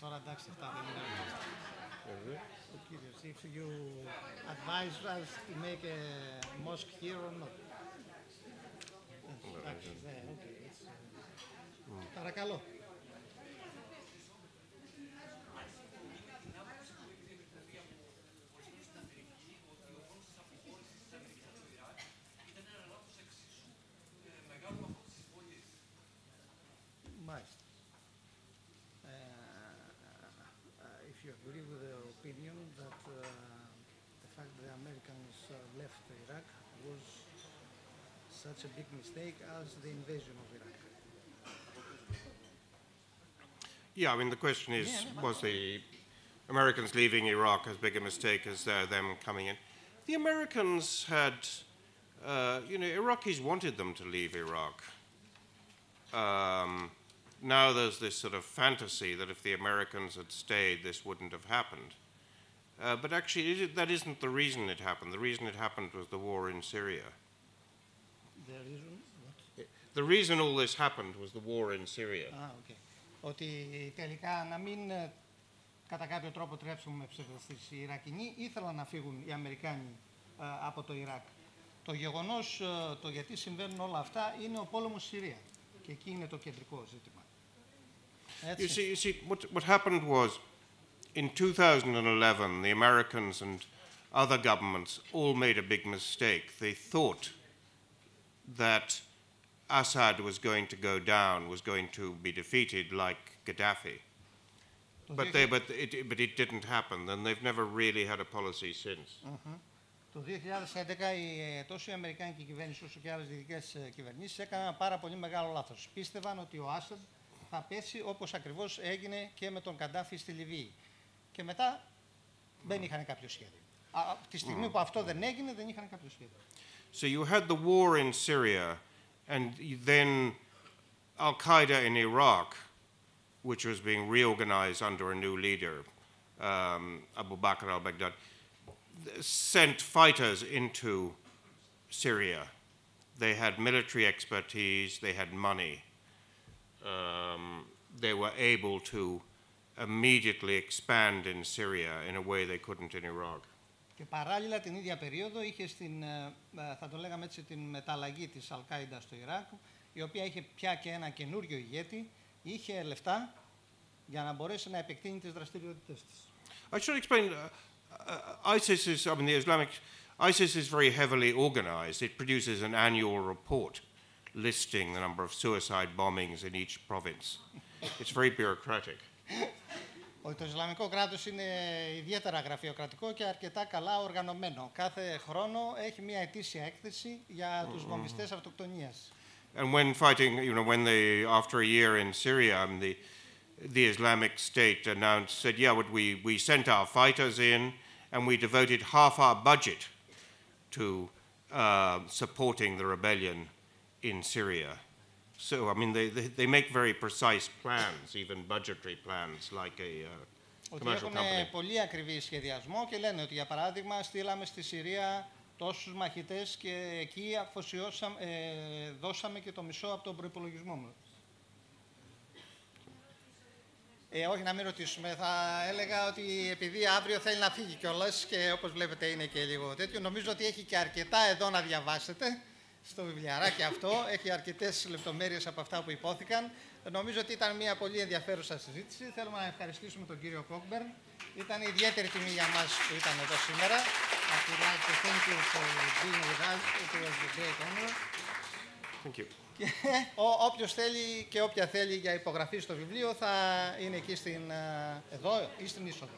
Τώρα εντάξει, αυτά δεν είναι. Ο κύριος, if you advise us to make a mosque here or not. Εντάξει, παρακαλώ. Μάλιστα. If you agree with the opinion that the fact that the Americans left Iraq was such a big mistake as the invasion of Iraq. Yeah, I mean, the question is, was the Americans leaving Iraq as big a mistake as them coming in? The Americans had, Iraqis wanted them to leave Iraq. Now there's this sort of fantasy that if the Americans had stayed, this wouldn't have happened. But actually, that isn't the reason it happened. The reason it happened was the war in Syria. The reason what? The reason all this happened was the war in Syria. Okay. Ότι τελικά να μην κατά κάποιο τρόπο τρέψουμε ψευδεστήσεις. Οι Ιρακινοί ήθελαν να φύγουν οι Αμερικάνοι από το Ιράκ. Το γεγονός, το γιατί συμβαίνουν όλα αυτά, είναι ο πόλεμος στη Συρία. Και εκεί είναι το κεντρικό ζήτημα. You see, what happened was, in 2011, the Americans and other governments all made a big mistake. They thought that Assad was going to go down, was going to be defeated like Gaddafi. But it didn't happen, and they've never really had a policy since. Το 2011 τόσο η Αμερικάνικη κυβέρνηση όσο και άλλες δυτικές κυβερνήσεις έκαναν πάρα πολύ μεγάλο λάθος. Πίστευαν ότι ο Άσαντ θα πέσει όπως ακριβώς έγινε και με τον Καντάφη στη Λιβύη. Και μετά δεν είχαν κάποιο σχέδιο. Από τη στιγμή που αυτό δεν έγινε, δεν είχαν κάποιο σχέδιο. So you had the war in Syria, and then Al-Qaeda in Iraq, which was being reorganized under a new leader, Abu Bakr al-Baghdadi, sent fighters into Syria. They had military expertise, they had money. They were able to immediately expand in Syria in a way they couldn't in Iraq. Και παράλληλα την ίδια περίοδο είχε θα το λέγαμε έτσι, την μεταλλαγή της Al-Qaeda στο Ιράκ, η οποία είχε πια και ένα καινούριο ηγέτη, είχε λεφτά για να μπορέσει να επεκτείνει τις δραστηριότητες της. I should explain, ISIS is very heavily organized. It produces an annual report listing the number of suicide bombings in each province. It's very bureaucratic. Το Ισλαμικό κράτος είναι ιδιαίτερα γραφειοκρατικό και αρκετά καλά οργανωμένο. Κάθε χρόνο έχει μια ετήσια έκθεση για τους βομβιστές αυτοκτονίας. And when fighting, when they, after a year in Syria, the Islamic State said, yeah, we sent our fighters in and we devoted half our budget to supporting the rebellion in Syria. So, they make very precise plans, even budgetary plans, like a commercial company. Έχουν πολύ ακριβή σχεδιασμό και λένε ότι, για παράδειγμα, στείλαμε στη Συρία τόσους μαχητές και εκεί δώσαμε και το μισό από τον προϋπολογισμό μας. Όχι, να μην ρωτήσουμε. Θα έλεγα ότι επειδή αύριο θέλει να φύγει κιόλας και όπως βλέπετε είναι και λίγο τέτοιο, νομίζω ότι έχει και αρκετά εδώ να διαβάσετε στο βιβλιαράκι αυτό. Έχει αρκετές λεπτομέρειες από αυτά που υπόθηκαν. Νομίζω ότι ήταν μια πολύ ενδιαφέρουσα συζήτηση. Θέλουμε να ευχαριστήσουμε τον κύριο Cockburn. Ήταν ιδιαίτερη τιμή για μας που ήταν εδώ σήμερα. Thank you for being with us. It was a great honor. Thank you. Και όποιος θέλει και όποια θέλει για υπογραφή στο βιβλίο θα είναι εκεί εδώ ή στην είσοδο.